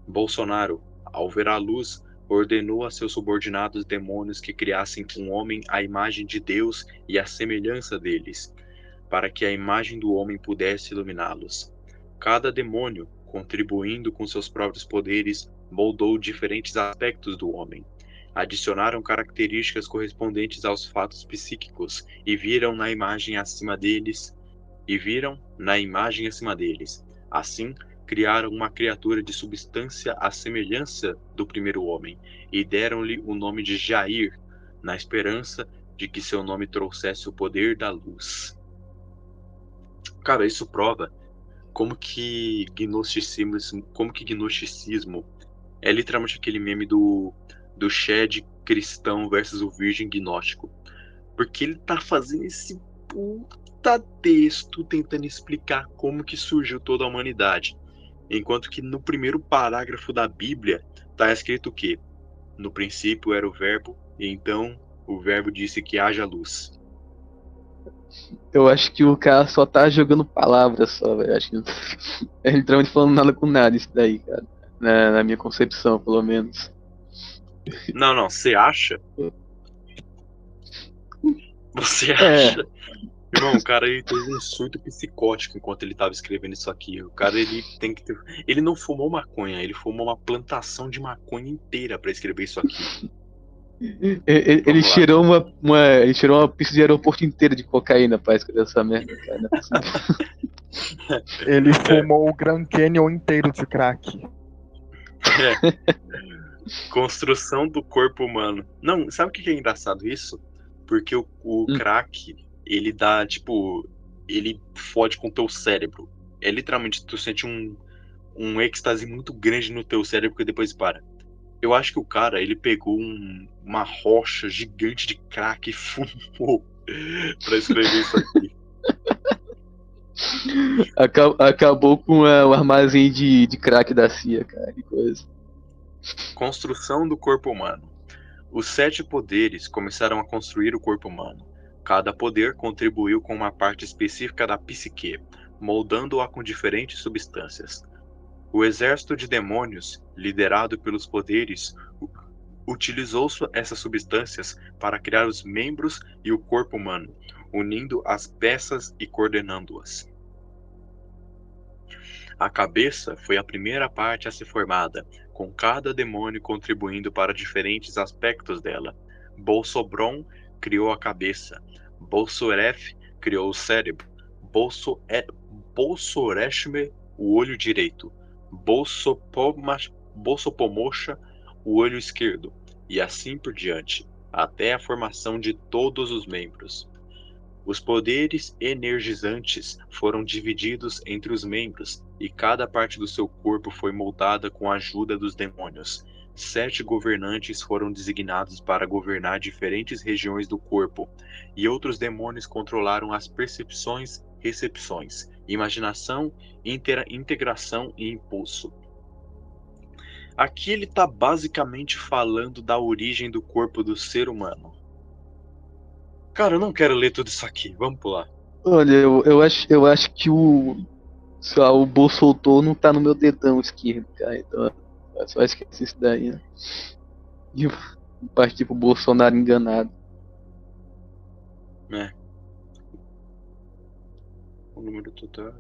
Bolsonaro, ao ver a luz, ordenou a seus subordinados demônios que criassem um homem à imagem de Deus e à semelhança deles, para que a imagem do homem pudesse iluminá-los. Cada demônio, contribuindo com seus próprios poderes, moldou diferentes aspectos do homem. Adicionaram características correspondentes aos fatos psíquicos e viram na imagem acima deles. Assim, criaram uma criatura de substância à semelhança do primeiro homem e deram-lhe o nome de Jair, na esperança de que seu nome trouxesse o poder da luz. Cara, isso prova como que gnosticismo é literalmente aquele meme do Shed cristão versus o virgem gnóstico. Porque ele tá fazendo esse puta texto tentando explicar como que surgiu toda a humanidade. Enquanto que no primeiro parágrafo da Bíblia tá escrito o quê? No princípio era o verbo, e então o verbo disse que haja luz. Eu acho que o cara só tá jogando palavras só, velho. Acho que ele não tá falando nada com nada isso daí, cara. Na minha concepção, pelo menos. Não, você acha? Você acha? Irmão, o cara ele teve um surto psicótico enquanto ele tava escrevendo isso aqui. O cara ele não fumou maconha, ele fumou uma plantação de maconha inteira pra escrever isso aqui. Ele tirou uma pista de aeroporto inteira de cocaína pra escrever essa merda, cara. Ele fumou o Grand Canyon inteiro de crack. Construção do corpo humano. Não, sabe o que é engraçado isso? Porque o crack, ele dá, tipo, ele fode com o teu cérebro. É literalmente, tu sente um êxtase muito grande no teu cérebro que depois para. Eu acho que o cara, ele pegou uma rocha gigante de crack e fumou pra escrever isso aqui. Acabou com o armazém de crack da CIA, cara, que coisa. Construção do corpo humano. Os 7 poderes começaram a construir o corpo humano. Cada poder contribuiu com uma parte específica da psique, moldando-a com diferentes substâncias. O exército de demônios, liderado pelos poderes, utilizou essas substâncias para criar os membros e o corpo humano, unindo as peças e coordenando-as. A cabeça foi a primeira parte a ser formada, com cada demônio contribuindo para diferentes aspectos dela. Bolsobron criou a cabeça, Bolsoref criou o cérebro, Bolsoreshme o olho direito, Bolsopomosha o olho esquerdo, e assim por diante, até a formação de todos os membros. Os poderes energizantes foram divididos entre os membros, e cada parte do seu corpo foi moldada com a ajuda dos demônios. 7 governantes foram designados para governar diferentes regiões do corpo, e outros demônios controlaram as percepções, recepções, imaginação, integração e impulso. Aqui ele está basicamente falando da origem do corpo do ser humano. Cara, eu não quero ler tudo isso aqui, vamos pular. Olha, eu acho que o Bolsoltor não tá no meu dedão esquerdo, cara. Então eu só esqueci isso daí, né? E parte tipo Bolsonaro enganado. O número total.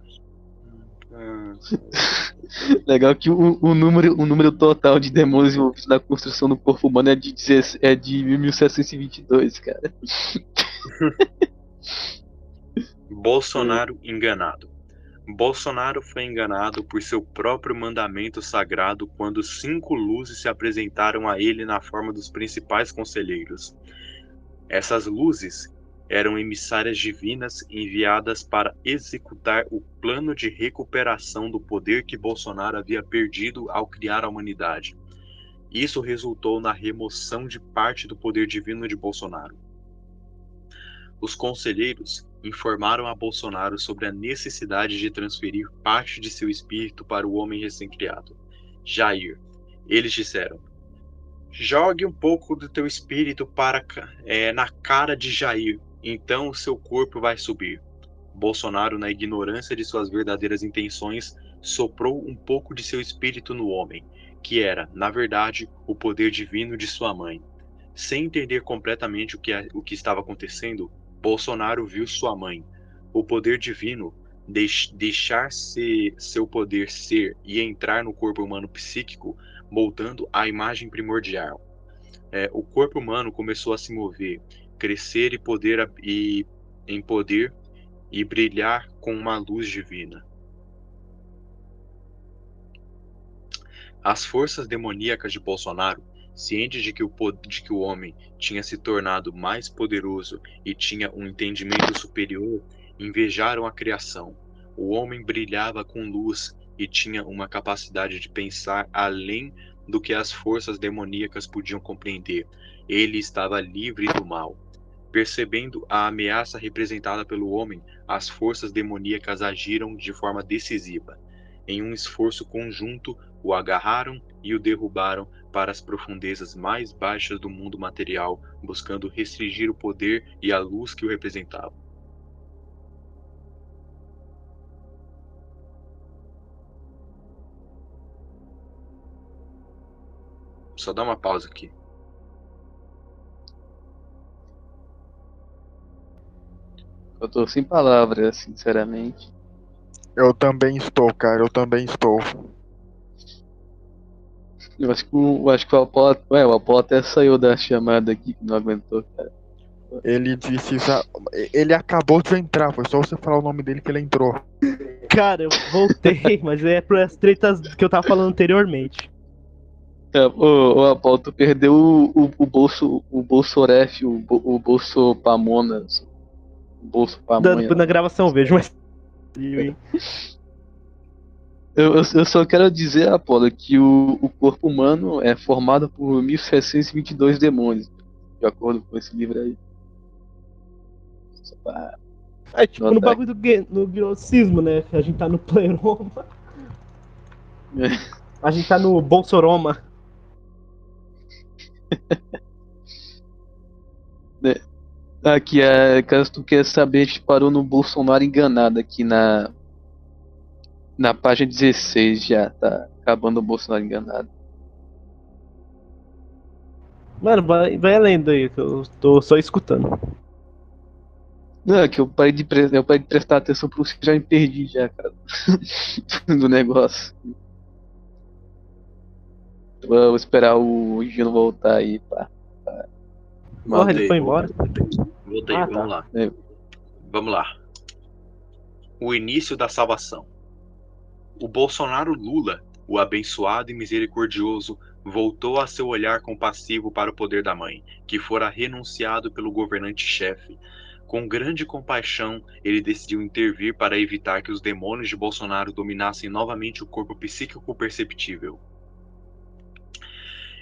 Legal que o número total de demônios envolvidos na construção do corpo humano é de 1722, cara. Bolsonaro enganado. Bolsonaro foi enganado por seu próprio mandamento sagrado quando 5 luzes se apresentaram a ele na forma dos principais conselheiros. Essas luzes eram emissárias divinas enviadas para executar o plano de recuperação do poder que Bolsonaro havia perdido ao criar a humanidade. Isso resultou na remoção de parte do poder divino de Bolsonaro. Os conselheiros informaram a Bolsonaro sobre a necessidade de transferir parte de seu espírito para o homem recém-criado, Jair. Eles disseram: jogue um pouco do teu espírito na cara de Jair, então o seu corpo vai subir. Bolsonaro, na ignorância de suas verdadeiras intenções, soprou um pouco de seu espírito no homem, que era, na verdade, o poder divino de sua mãe. Sem entender completamente o que estava acontecendo, Bolsonaro viu sua mãe, o poder divino, deixar seu poder ser e entrar no corpo humano psíquico, moldando a imagem primordial. O corpo humano começou a se mover, crescer em poder e brilhar com uma luz divina. As forças demoníacas de Bolsonaro, cientes de que o homem tinha se tornado mais poderoso e tinha um entendimento superior, invejaram a criação. O homem brilhava com luz e tinha uma capacidade de pensar além do que as forças demoníacas podiam compreender. Ele estava livre do mal. Percebendo a ameaça representada pelo homem, as forças demoníacas agiram de forma decisiva. Em um esforço conjunto, o agarraram e o derrubaram para as profundezas mais baixas do mundo material, buscando restringir o poder e a luz que o representavam. Só dá uma pausa aqui. Eu tô sem palavras, sinceramente. Eu também estou, cara, eu também estou. Eu acho que o Apolo até saiu da chamada aqui, que não aguentou, cara. Ele disse, ele acabou de entrar, foi só você falar o nome dele que ele entrou. Cara, eu voltei, mas é por as tretas que eu tava falando anteriormente. Ô Apolo, tu perdeu o Bolsoref, o Bolso Pamonas. Bolso Pamonha. Na gravação eu vejo, mas. Eu só quero dizer, Apolo, que o corpo humano é formado por 1722 demônios, de acordo com esse livro aí. É tipo no bagulho no gnosticismo, né? A gente tá no pleroma. A gente tá no Bolsoroma. Aqui, caso tu quer saber, a gente parou no Bolsonaro enganado aqui na página 16 já, tá acabando o Bolsonaro enganado. Mano, vai lendo aí, que eu tô só escutando. Não, é que eu parei de prestar atenção pro que já me perdi já, cara. Do negócio. Vou esperar o Gino voltar aí, pá. Porra, ele foi embora? Voltei, Ah, vamos tá. lá. Vamos lá. O início da salvação. O Bolsonaro Lula, o abençoado e misericordioso, voltou a seu olhar compassivo para o poder da mãe, que fora renunciado pelo governante-chefe. Com grande compaixão, ele decidiu intervir para evitar que os demônios de Bolsonaro dominassem novamente o corpo psíquico perceptível.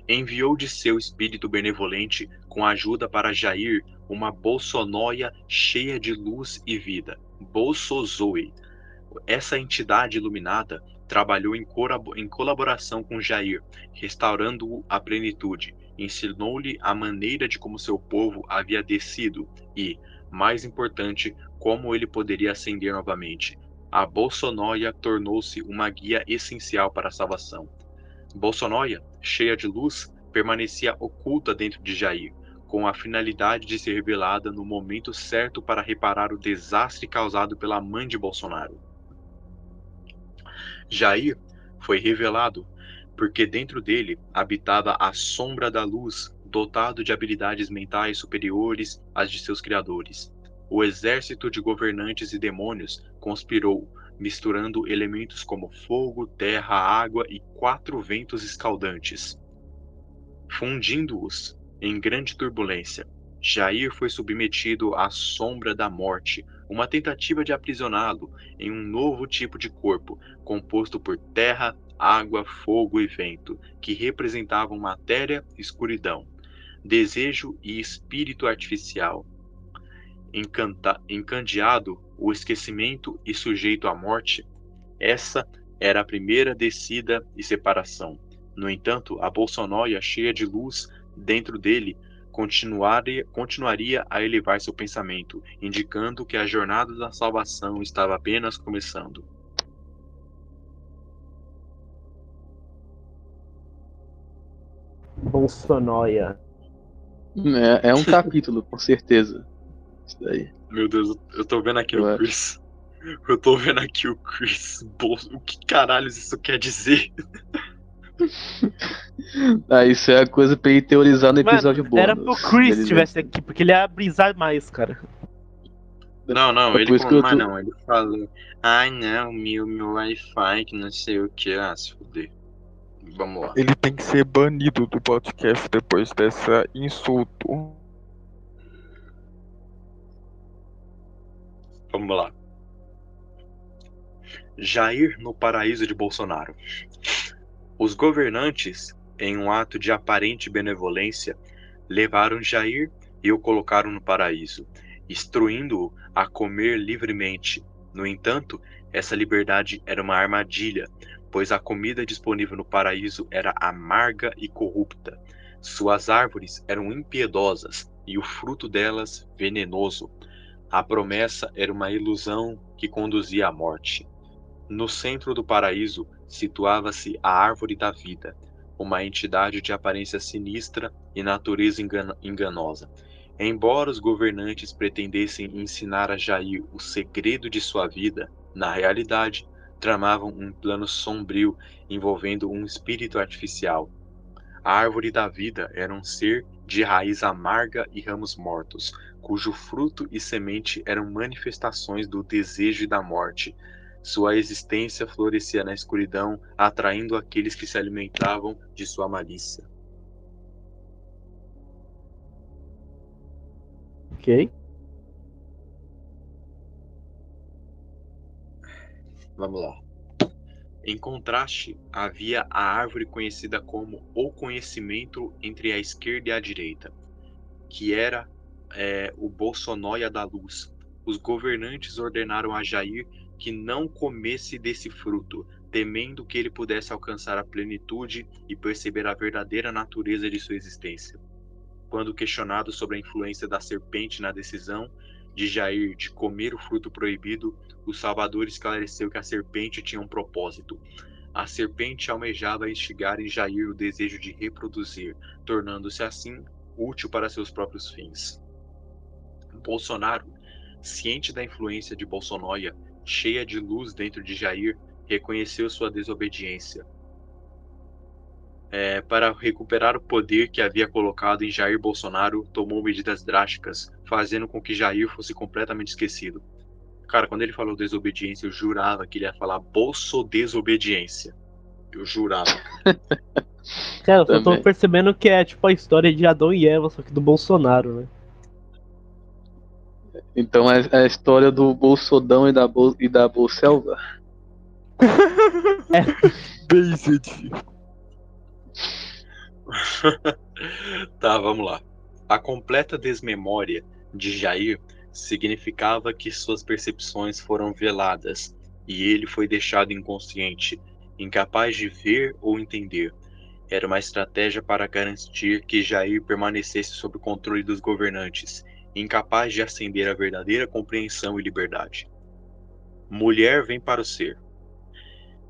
Enviou de seu espírito benevolente com ajuda para Jair uma bolsonóia cheia de luz e vida, Bolsozoe. Essa entidade iluminada trabalhou em colaboração com Jair, restaurando-o à plenitude, ensinou-lhe a maneira de como seu povo havia descido e, mais importante, como ele poderia ascender novamente. A Bolsonóia tornou-se uma guia essencial para a salvação. Bolsonóia, cheia de luz, permanecia oculta dentro de Jair, com a finalidade de ser revelada no momento certo para reparar o desastre causado pela mãe de Bolsonaro. Jair foi revelado porque dentro dele habitava a sombra da luz, dotado de habilidades mentais superiores às de seus criadores. O exército de governantes e demônios conspirou, misturando elementos como fogo, terra, água e 4 ventos escaldantes, fundindo-os em grande turbulência. Jair foi submetido à sombra da morte, uma tentativa de aprisioná-lo em um novo tipo de corpo, composto por terra, água, fogo e vento, que representavam matéria e escuridão, desejo e espírito artificial. Encandeado, o esquecimento e sujeito à morte, essa era a primeira descida e separação. No entanto, a bolsonóia cheia de luz dentro dele continuaria a elevar seu pensamento, indicando que a jornada da salvação estava apenas começando. Bolsonóia. É um capítulo, com certeza. Isso daí. Meu Deus, eu tô vendo aqui o Chris. Eu tô vendo aqui o Chris. O que caralho isso quer dizer? Isso é a coisa pra ele teorizar no episódio bônus. Era pro Chris estivesse aqui, porque ele ia brisar mais, cara. Não, ele falou, ai não, meu Wi-Fi, que não sei o que, se fuder. Vamos lá. Ele tem que ser banido do podcast depois dessa insulto. Vamos lá. Jair no paraíso de Bolsonaro. Os governantes, em um ato de aparente benevolência, levaram Jair e o colocaram no paraíso, instruindo-o a comer livremente. No entanto, essa liberdade era uma armadilha, pois a comida disponível no paraíso era amarga e corrupta. Suas árvores eram impiedosas e o fruto delas venenoso. A promessa era uma ilusão que conduzia à morte. No centro do paraíso situava-se a Árvore da Vida, uma entidade de aparência sinistra e natureza enganosa. Embora os governantes pretendessem ensinar a Jair o segredo de sua vida, na realidade, tramavam um plano sombrio envolvendo um espírito artificial. A Árvore da Vida era um ser de raiz amarga e ramos mortos, cujo fruto e semente eram manifestações do desejo e da morte. Sua existência florescia na escuridão, atraindo aqueles que se alimentavam de sua malícia. Ok. Vamos lá. Em contraste, havia a árvore conhecida como o conhecimento entre a esquerda e a direita, que era o Bolsonóia da luz. Os governantes ordenaram a Jair que não comesse desse fruto, temendo que ele pudesse alcançar a plenitude e perceber a verdadeira natureza de sua existência. Quando questionado sobre a influência da serpente na decisão de Jair de comer o fruto proibido, o Salvador esclareceu que a serpente tinha um propósito. A serpente almejava instigar em Jair o desejo de reproduzir, tornando-se assim útil para seus próprios fins. Bolsonaro, ciente da influência de Bolsonóia, cheia de luz dentro de Jair, reconheceu sua desobediência. Para recuperar o poder que havia colocado em Jair, Bolsonaro tomou medidas drásticas, fazendo com que Jair fosse completamente esquecido. Cara, quando ele falou desobediência, eu jurava que ele ia falar bolso-desobediência. Eu jurava. Cara, eu tô percebendo que é tipo a história de Adão e Eva, só que do Bolsonaro, né? Então é a história do Bolsodão e da Bolselva? Based. Tá, vamos lá. A completa desmemória de Jair significava que suas percepções foram veladas e ele foi deixado inconsciente, incapaz de ver ou entender. Era uma estratégia para garantir que Jair permanecesse sob o controle dos governantes, incapaz de acender a verdadeira compreensão e liberdade. Mulher vem para o ser.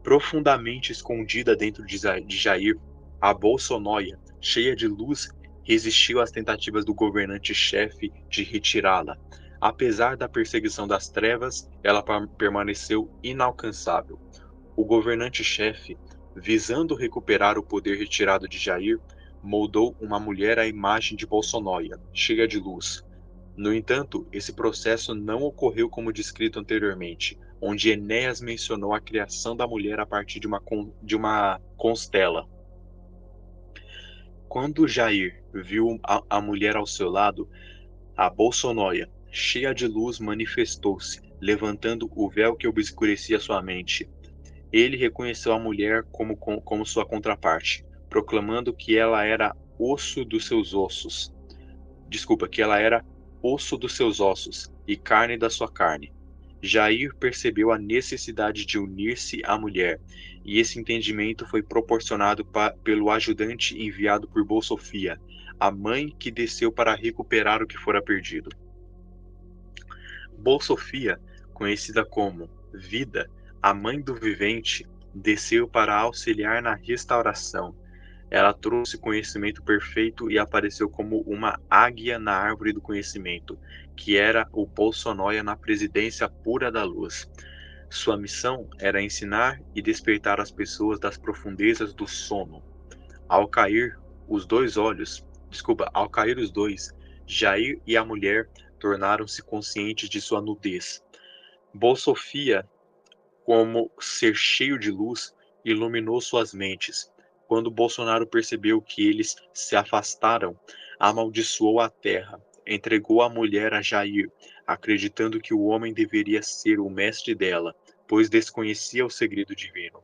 Profundamente escondida dentro de Jair, a Bolsonóia, cheia de luz, resistiu às tentativas do governante-chefe de retirá-la. Apesar da perseguição das trevas, ela permaneceu inalcançável. O governante-chefe, visando recuperar o poder retirado de Jair, moldou uma mulher à imagem de Bolsonóia, cheia de luz. No entanto, esse processo não ocorreu como descrito anteriormente, onde Enéas mencionou a criação da mulher a partir de uma constela. Quando Jair viu a mulher ao seu lado, a Bolsonóia, cheia de luz, manifestou-se, levantando o véu que obscurecia sua mente. Ele reconheceu a mulher como sua contraparte, proclamando que ela era osso dos seus ossos. Que ela era osso dos seus ossos e carne da sua carne. Jair percebeu a necessidade de unir-se à mulher, e esse entendimento foi proporcionado pelo ajudante enviado por Bolsofia, a mãe que desceu para recuperar o que fora perdido. Bolsofia, conhecida como Vida, a mãe do vivente, desceu para auxiliar na restauração. Ela trouxe conhecimento perfeito e apareceu como uma águia na árvore do conhecimento, que era o Bolsonóia na presidência pura da luz. Sua missão era ensinar e despertar as pessoas das profundezas do sono. Ao cair os dois, Jair e a mulher tornaram-se conscientes de sua nudez. Bolsofia, como ser cheio de luz, iluminou suas mentes. Quando Bolsonaro percebeu que eles se afastaram, amaldiçoou a terra, entregou a mulher a Jair, acreditando que o homem deveria ser o mestre dela, pois desconhecia o segredo divino.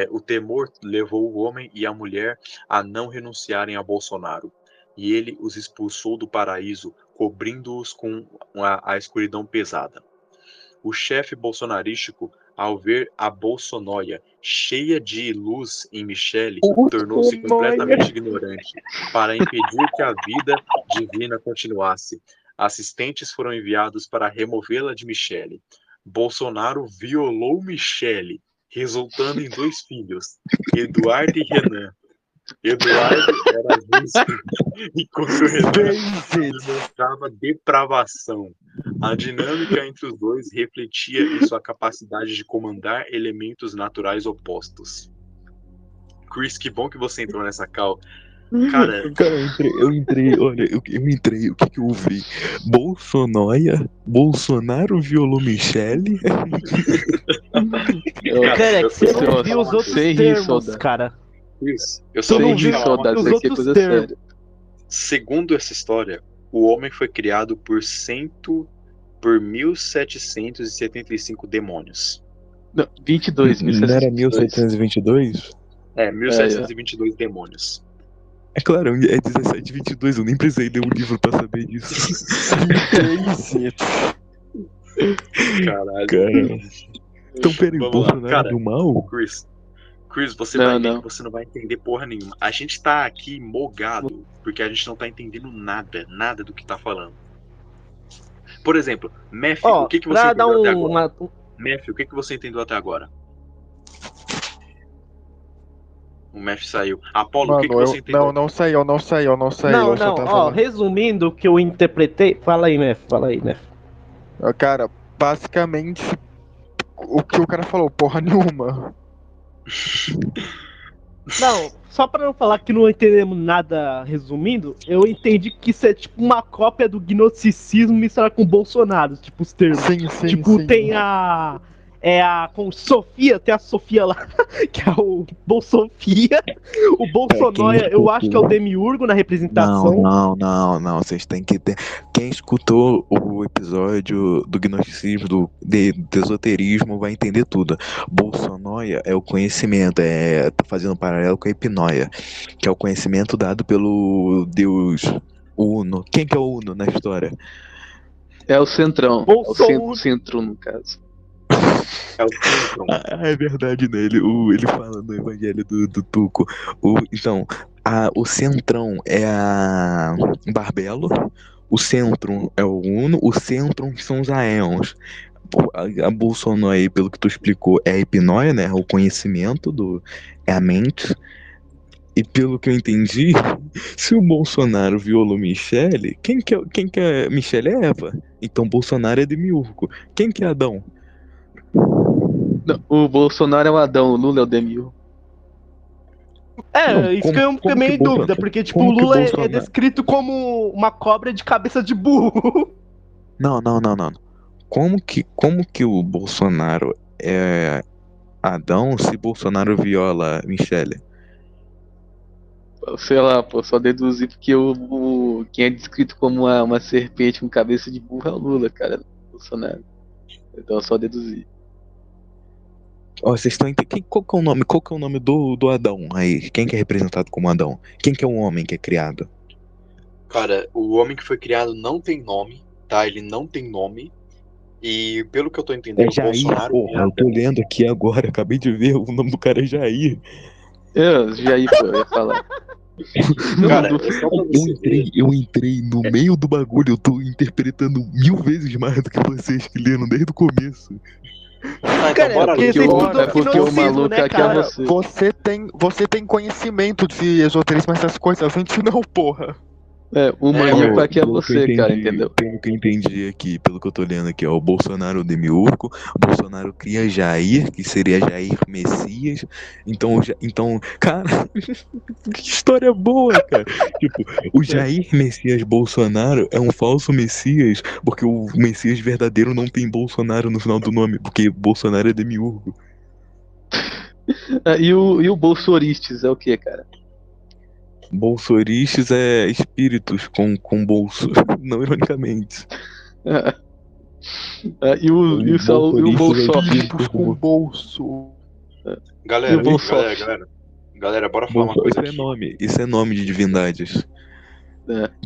O temor levou o homem e a mulher a não renunciarem a Bolsonaro, e ele os expulsou do paraíso, cobrindo-os com a escuridão pesada. O chefe bolsonarístico, ao ver a Bolsonóia cheia de luz em Michele, tornou-se completamente ignorante, para impedir que a vida divina continuasse. Assistentes foram enviados para removê-la de Michele. Bolsonaro violou Michele, resultando em 2 filhos, Eduardo e Renan. Eduardo era visto, enquanto Renan demonstrava depravação. A dinâmica entre os dois refletia em sua capacidade de comandar elementos naturais opostos. Chris, que bom que você entrou nessa call. Cara, eu entrei, olha, o que eu ouvi? Bolsonaro violou Michele? Cara, você não ouviu os outros termos, cara. Isso. Eu só não vi saudades aqui, é coisa séria. Segundo essa história, o homem foi criado por 1775 demônios. Não, 22. Não era 1722? 1722 demônios. É claro, é 1722, eu nem precisei ler o livro pra saber disso. Caralho. Cara. Então, peraí, o Bolsonaro é do mal? Chris, Chris, você Não, vai ver não. que você não vai entender porra nenhuma. A gente tá aqui mogado porque a gente não tá entendendo nada do que tá falando. Por exemplo, Matthew, o que você pra dar entendeu até agora? uma. Matthew, o que você entendeu até agora? O Matthew saiu. Apolo, o que Mano, você entendeu? não sei, eu não sei. Não, Eu só não, tava ó, falando. resumindo o que eu interpretei. Fala aí, Mef. Cara, basicamente, o que o cara falou, porra nenhuma. Não, só pra não falar que não entendemos nada resumindo, eu entendi que isso é tipo uma cópia do gnosticismo misturado com Bolsonaro, tipo os termos. Sim, Tipo, sim. tem com Sofia, tem a Sofia lá, que é o Bolsofia. O Bolsonóia, eu acho que é o Demiurgo na representação. Não. Vocês têm que ter. Quem escutou o episódio do gnosticismo, do esoterismo, vai entender tudo. Bolsonóia é o conhecimento, tá fazendo um paralelo com a hipnóia, que é o conhecimento dado pelo Deus Uno. Quem que é o Uno na história? É o Centrão. É o centro, no caso. É o Centron. É verdade, né? Ele fala no Evangelho do Tuco. Então, o Centrão é a Barbelo, o Centrum é o Uno, o Centrum são os Aeons. A Bolsonaro, pelo que tu explicou, é a hipnóia, né? O conhecimento é a mente. E pelo que eu entendi, se o Bolsonaro violou Michele, quem que é Michele? É Eva. Então Bolsonaro é Demiurgo. Quem que é Adão? Não, o Bolsonaro é o Adão, o Lula é o Demiurgo. É, isso que eu fiquei meio em dúvida, porque tipo, o Lula é descrito como uma cobra de cabeça de burro. Não. Como que o Bolsonaro é Adão se Bolsonaro viola Michele? Sei lá, pô, só deduzir porque quem é descrito como uma serpente com cabeça de burro é o Lula, cara, Bolsonaro. Então só deduzir. Ó, vocês estão entendendo? Qual que é o nome do Adão aí? Quem que é representado como Adão? Quem que é o homem que é criado? Cara, o homem que foi criado não tem nome, tá? Ele não tem nome. E pelo que eu tô entendendo, o Jair, Bolsonaro. Porra, eu tô lendo aqui agora, acabei de ver, o nome do cara é Jair. Jair, pô, eu ia falar. Cara, é só pra você ver. Eu entrei no meio do bagulho, eu tô interpretando 1000 vezes mais do que vocês que leram desde o começo. Então Cara, bora porque ler. porque o maluco né, aqui cara? é você. Você tem conhecimento de esoterismo, essas coisas, a gente não, porra. O maluco aqui é Pelo que eu você, entendi, cara, entendeu? Pelo que eu entendi aqui, pelo que eu tô lendo aqui, ó, o Bolsonaro Demiurgo, o Bolsonaro cria Jair, que seria Jair Messias, então, cara, que história boa, cara. Tipo, o Jair Messias Bolsonaro é um falso Messias, porque o Messias verdadeiro não tem Bolsonaro no final do nome, porque Bolsonaro é Demiurgo. E o Bolsoristes é o que, cara? Bolsoristas é espíritos com bolso, não ironicamente. E o Bolsoristas com bolso. Galera, bora falar uma coisa aqui. Isso é nome de divindades.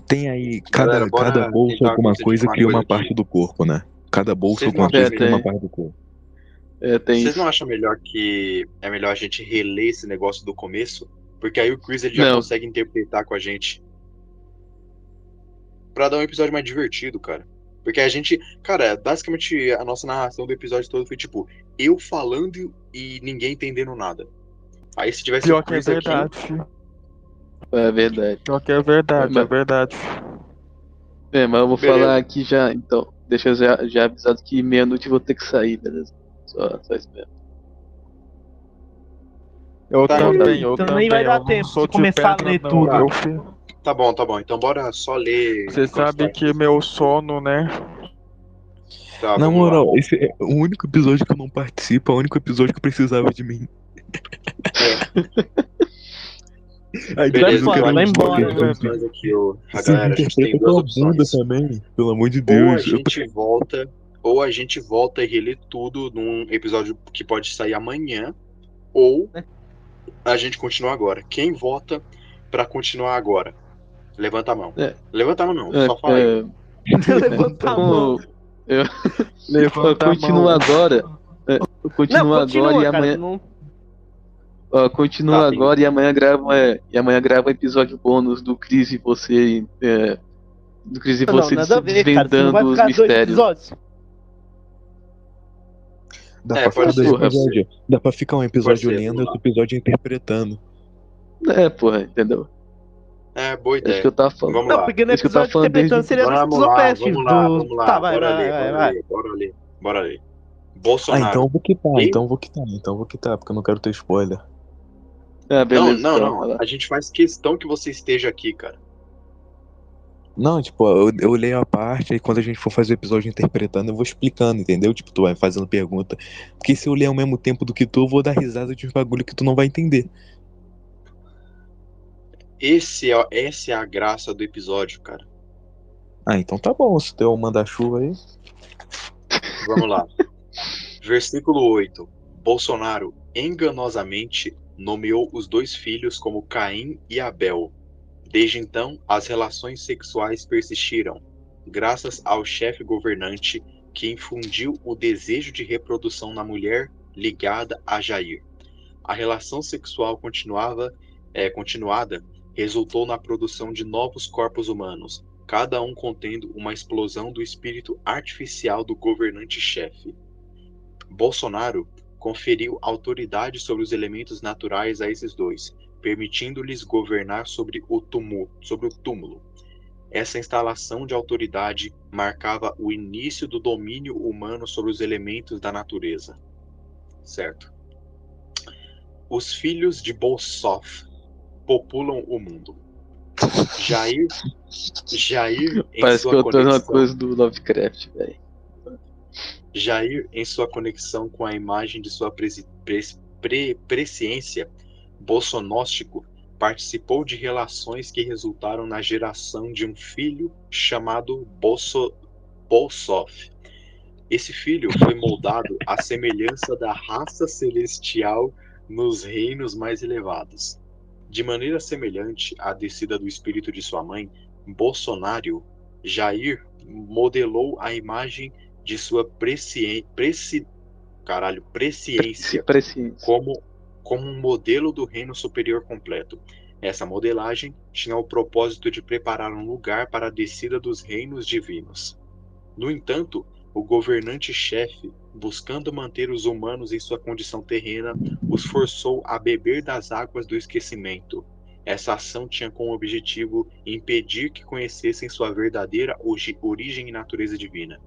Tem aí, Galera, cada bolso alguma coisa cria uma parte aqui. do corpo, né? Cada bolso Vocês alguma não coisa acham cria uma melhor? parte do corpo. Vocês não acham melhor que é melhor a gente reler esse negócio do começo? Porque aí o Chris ele já Não. consegue interpretar com a gente. Pra dar um episódio mais divertido, cara. Porque a gente. Cara, basicamente a nossa narração do episódio todo foi tipo, eu falando e ninguém entendendo nada. Aí se tivesse Pior o que é Chris aqui. verdade. É verdade. Pior que é verdade, é verdade. Mas eu vou Beleza. falar aqui já, então. Deixa eu já avisado que meia-noite eu vou ter que sair, beleza? Só espera. Eu Tá, também, então nem vai dar eu não tempo sou de começar a pedra, ler não. tudo. Tá bom. Então bora só ler. Você sabe que meu sono, né? Tá, Na vamos lá. moral, esse é o único episódio que eu não participo, é o único episódio que precisava de mim. Aí Beleza, vai eu embora, acho que vai tem embora. duas opções aqui, a Você galera, a gente tem interpreta duas tua bunda opções. também, pelo amor de Ou a Deus. gente volta e relê tudo num episódio que pode sair amanhã, ou a gente continua agora. Quem vota pra continuar agora? Levanta a mão. Levanta a mão não, só fala aí. Levanta a mão. Levanta Eu continuo a mão. agora. Eu continuo Não, agora continua, e cara. amanhã. Não... Ó, continua agora e amanhã grava um episódio bônus do Cris e você. Do Cris e você nada a ver, cara. Você desvendando não vai os ficar 2 mistérios. episódios? Dá pra ficar pode dois ser, episódios. Dá pra ficar um episódio ser, lendo e vamos lá. outro episódio interpretando. Porra, entendeu? Boa É ideia. isso que eu tava falando. Vamos Não, lá. porque no Isso que eu tava episódio falando desde interpretando seria do Vamos lá, Schizopest. vamos lá. Tá, vai. Bora ler. Bolsonaro. Então eu vou quitar, E? então eu vou quitar, porque eu não quero ter spoiler. Beleza, então, vai Não. lá. A gente faz questão que você esteja aqui, cara. Não, tipo, eu leio a parte e quando a gente for fazer o episódio interpretando, eu vou explicando, entendeu? Tipo, tu vai fazendo pergunta. Porque se eu ler ao mesmo tempo do que tu, eu vou dar risada de uns bagulho que tu não vai entender. Essa é a graça do episódio, cara. Então tá bom, se tu é o manda-chuva aí. Vamos lá. Versículo 8. Bolsonaro enganosamente nomeou os 2 filhos como Caim e Abel. Desde então, as relações sexuais persistiram, graças ao chefe governante que infundiu o desejo de reprodução na mulher ligada a Jair. A relação sexual continuada resultou na produção de novos corpos humanos, cada um contendo uma explosão do espírito artificial do governante-chefe. Bolsonaro conferiu autoridade sobre os elementos naturais a esses 2, permitindo-lhes governar sobre o túmulo. Essa instalação de autoridade marcava o início do domínio humano sobre os elementos da natureza. Certo. Os filhos de Bolsoff populam o mundo. Jair em Parece que sua eu tô numa conexão... coisa do Lovecraft, velho. Jair, em sua conexão com a imagem de sua presciência bolsonóstico, participou de relações que resultaram na geração de um filho chamado Bolsoff. Esse filho foi moldado à semelhança da raça celestial nos reinos mais elevados. De maneira semelhante à descida do espírito de sua mãe, Bolsonaro, Jair modelou a imagem de sua presciência como um modelo do reino superior completo. Essa modelagem tinha o propósito de preparar um lugar para a descida dos reinos divinos. No entanto, o governante-chefe, buscando manter os humanos em sua condição terrena, os forçou a beber das águas do esquecimento. Essa ação tinha como objetivo impedir que conhecessem sua verdadeira origem e natureza divina.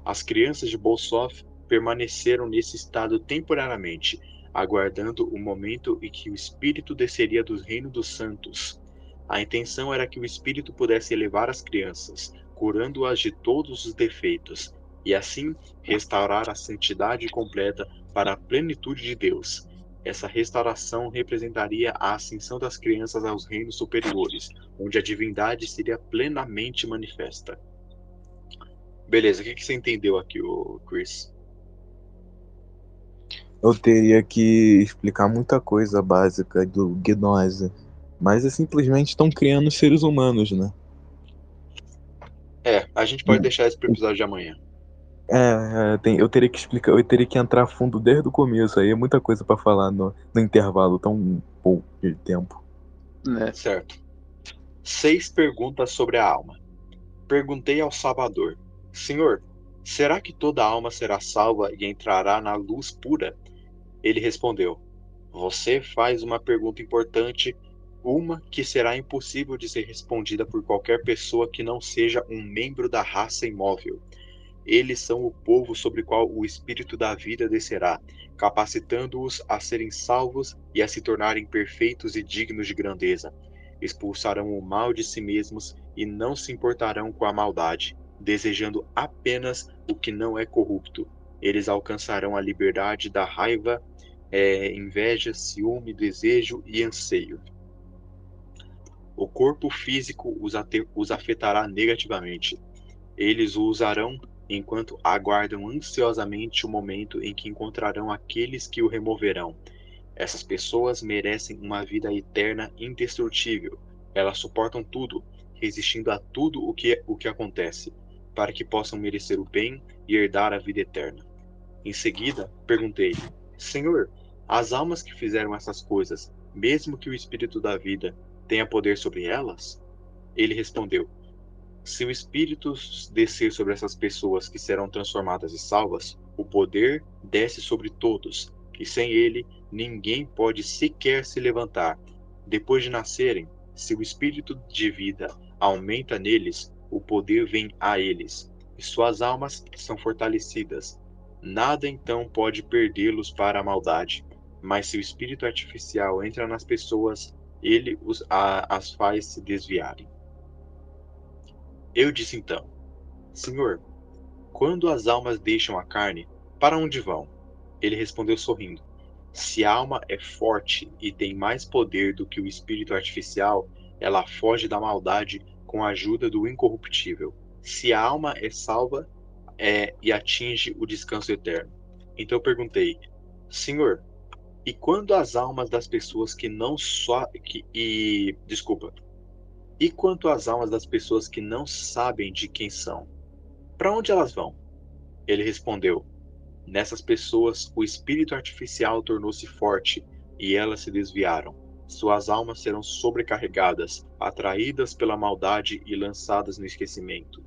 As crianças de Bolsoff permaneceram nesse estado temporariamente, aguardando o momento em que o espírito desceria do reino dos santos. A intenção era que o espírito pudesse elevar as crianças, curando-as de todos os defeitos, e assim restaurar a santidade completa para a plenitude de Deus. Essa restauração representaria a ascensão das crianças aos reinos superiores, onde a divindade seria plenamente manifesta. Beleza, o que você entendeu aqui, Chris? Eu teria que explicar muita coisa básica do gnose, mas simplesmente estão criando seres humanos, né? A gente pode deixar isso pro episódio de amanhã. Eu teria que explicar, eu teria que entrar a fundo desde o começo, aí é muita coisa pra falar no intervalo tão pouco de tempo. Certo. 6 perguntas sobre a alma. Perguntei ao Salvador: Senhor, será que toda alma será salva e entrará na luz pura? Ele respondeu: Você faz uma pergunta importante, uma que será impossível de ser respondida por qualquer pessoa que não seja um membro da raça imóvel. Eles são o povo sobre o qual o Espírito da vida descerá, capacitando-os a serem salvos e a se tornarem perfeitos e dignos de grandeza. Expulsarão o mal de si mesmos e não se importarão com a maldade, desejando apenas o que não é corrupto. Eles alcançarão a liberdade da raiva, inveja, ciúme, desejo e anseio. O corpo físico os afetará negativamente. Eles o usarão enquanto aguardam ansiosamente o momento em que encontrarão aqueles que o removerão. Essas pessoas merecem uma vida eterna indestrutível. Elas suportam tudo, resistindo a tudo o que acontece, para que possam merecer o bem e herdar a vida eterna. Em seguida, perguntei: Senhor, As almas que fizeram essas coisas, mesmo que o Espírito da vida tenha poder sobre elas? Ele respondeu: se o Espírito descer sobre essas pessoas que serão transformadas e salvas, o poder desce sobre todos, e sem ele, ninguém pode sequer se levantar. Depois de nascerem, se o Espírito de vida aumenta neles, o poder vem a eles, e suas almas são fortalecidas. Nada então pode perdê-los para a maldade. Mas se o Espírito artificial entra nas pessoas, ele as faz se desviarem. Eu disse então: Senhor, quando as almas deixam a carne, para onde vão? Ele respondeu sorrindo: se a alma é forte e tem mais poder do que o espírito artificial, ela foge da maldade com a ajuda do incorruptível. Se a alma é salva, e atinge o descanso eterno. Então eu perguntei: Senhor, e quando as almas das pessoas que não só desculpa. E quanto às almas das pessoas que não sabem de quem são, para onde elas vão? Ele respondeu: nessas pessoas o espírito artificial tornou-se forte e elas se desviaram. Suas almas serão sobrecarregadas, atraídas pela maldade e lançadas no esquecimento.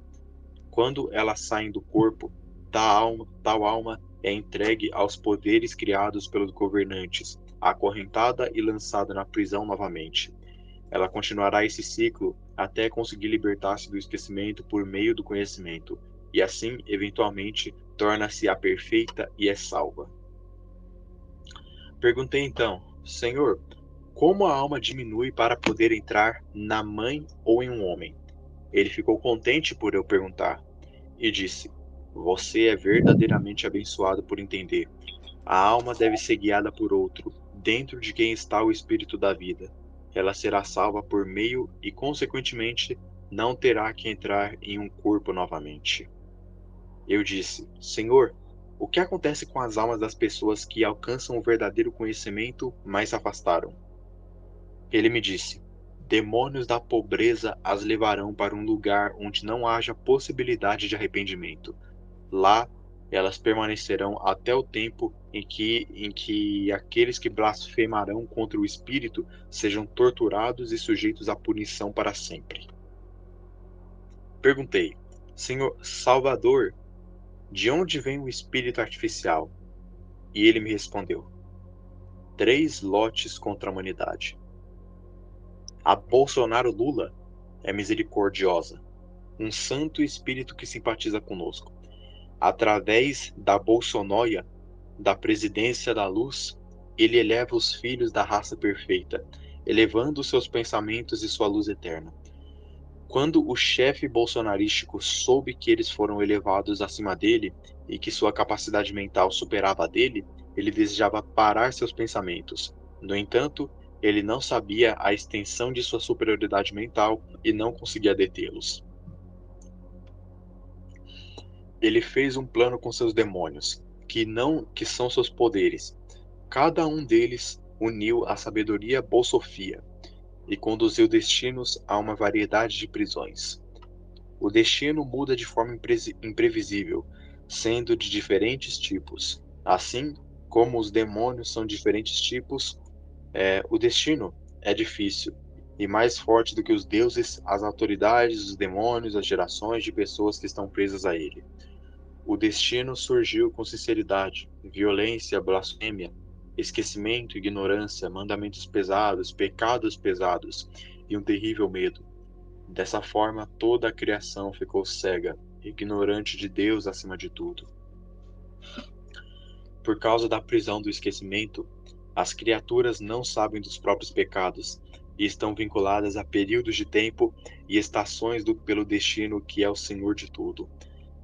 Quando elas saem do corpo, tal alma é entregue aos poderes criados pelos governantes, acorrentada e lançada na prisão novamente. Ela continuará esse ciclo até conseguir libertar-se do esquecimento por meio do conhecimento, e assim, eventualmente, torna-se a perfeita e é salva. Perguntei então: Senhor, como a alma diminui para poder entrar na mãe ou em um homem? Ele ficou contente por eu perguntar, e disse: você é verdadeiramente abençoado por entender. A alma deve ser guiada por outro, dentro de quem está o espírito da vida. Ela será salva por meio e, consequentemente, não terá que entrar em um corpo novamente. Eu disse: Senhor, o que acontece com as almas das pessoas que alcançam o verdadeiro conhecimento, mas se afastaram? Ele me disse: demônios da pobreza as levarão para um lugar onde não haja possibilidade de arrependimento. Lá, elas permanecerão até o tempo em que aqueles que blasfemarão contra o Espírito sejam torturados e sujeitos à punição para sempre. Perguntei: Senhor Salvador, de onde vem o Espírito artificial? E ele me respondeu: 3 lotes contra a humanidade. A Bolsonaro Lula é misericordiosa, um santo espírito que simpatiza conosco. Através da Bolsonóia, da presidência da luz, ele eleva os filhos da raça perfeita, elevando seus pensamentos e sua luz eterna. Quando o chefe bolsonarístico soube que eles foram elevados acima dele e que sua capacidade mental superava a dele, ele desejava parar seus pensamentos. No entanto, ele não sabia a extensão de sua superioridade mental e não conseguia detê-los. Ele fez um plano com seus demônios, que são seus poderes. Cada um deles uniu a sabedoria bolsofia e conduziu destinos a uma variedade de prisões. O destino muda de forma imprevisível, sendo de diferentes tipos. Assim como os demônios são diferentes tipos, o destino é difícil e mais forte do que os deuses, as autoridades, os demônios, as gerações de pessoas que estão presas a ele. O destino surgiu com sinceridade, violência, blasfêmia, esquecimento, ignorância, mandamentos pesados, pecados pesados e um terrível medo. Dessa forma, toda a criação ficou cega, ignorante de Deus acima de tudo. Por causa da prisão do esquecimento, as criaturas não sabem dos próprios pecados e estão vinculadas a períodos de tempo e estações pelo destino que é o Senhor de tudo.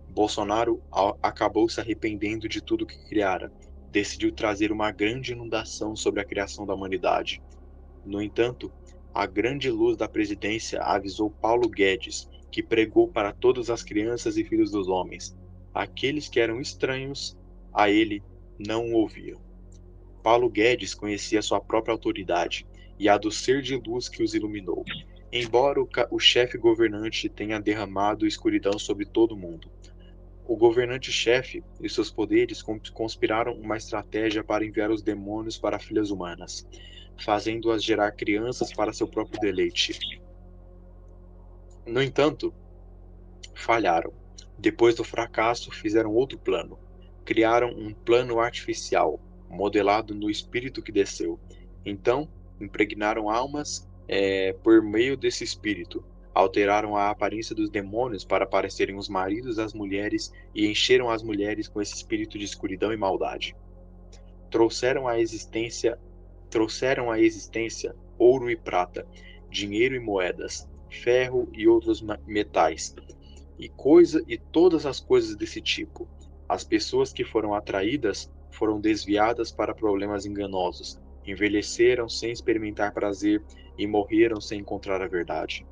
Bolsonaro acabou se arrependendo de tudo que criara. Decidiu trazer uma grande inundação sobre a criação da humanidade. No entanto, a grande luz da presidência avisou Paulo Guedes, que pregou para todas as crianças e filhos dos homens. Aqueles que eram estranhos a ele não o ouviam. Paulo Guedes conhecia sua própria autoridade e a do ser de luz que os iluminou. Embora o chefe governante tenha derramado escuridão sobre todo o mundo, O governante-chefe e seus poderes conspiraram uma estratégia para enviar os demônios para filhas humanas, fazendo-as gerar crianças para seu próprio deleite. No entanto, falharam. Depois do fracasso, fizeram outro plano. Criaram um plano artificial, modelado no espírito que desceu. Então, impregnaram almas por meio desse espírito. Alteraram a aparência dos demônios para parecerem os maridos das mulheres e encheram as mulheres com esse espírito de escuridão e maldade. Trouxeram à existência ouro e prata, dinheiro e moedas, ferro e outros metais, e todas as coisas desse tipo. As pessoas que foram atraídas foram desviadas para problemas enganosos, envelheceram sem experimentar prazer e morreram sem encontrar a verdade,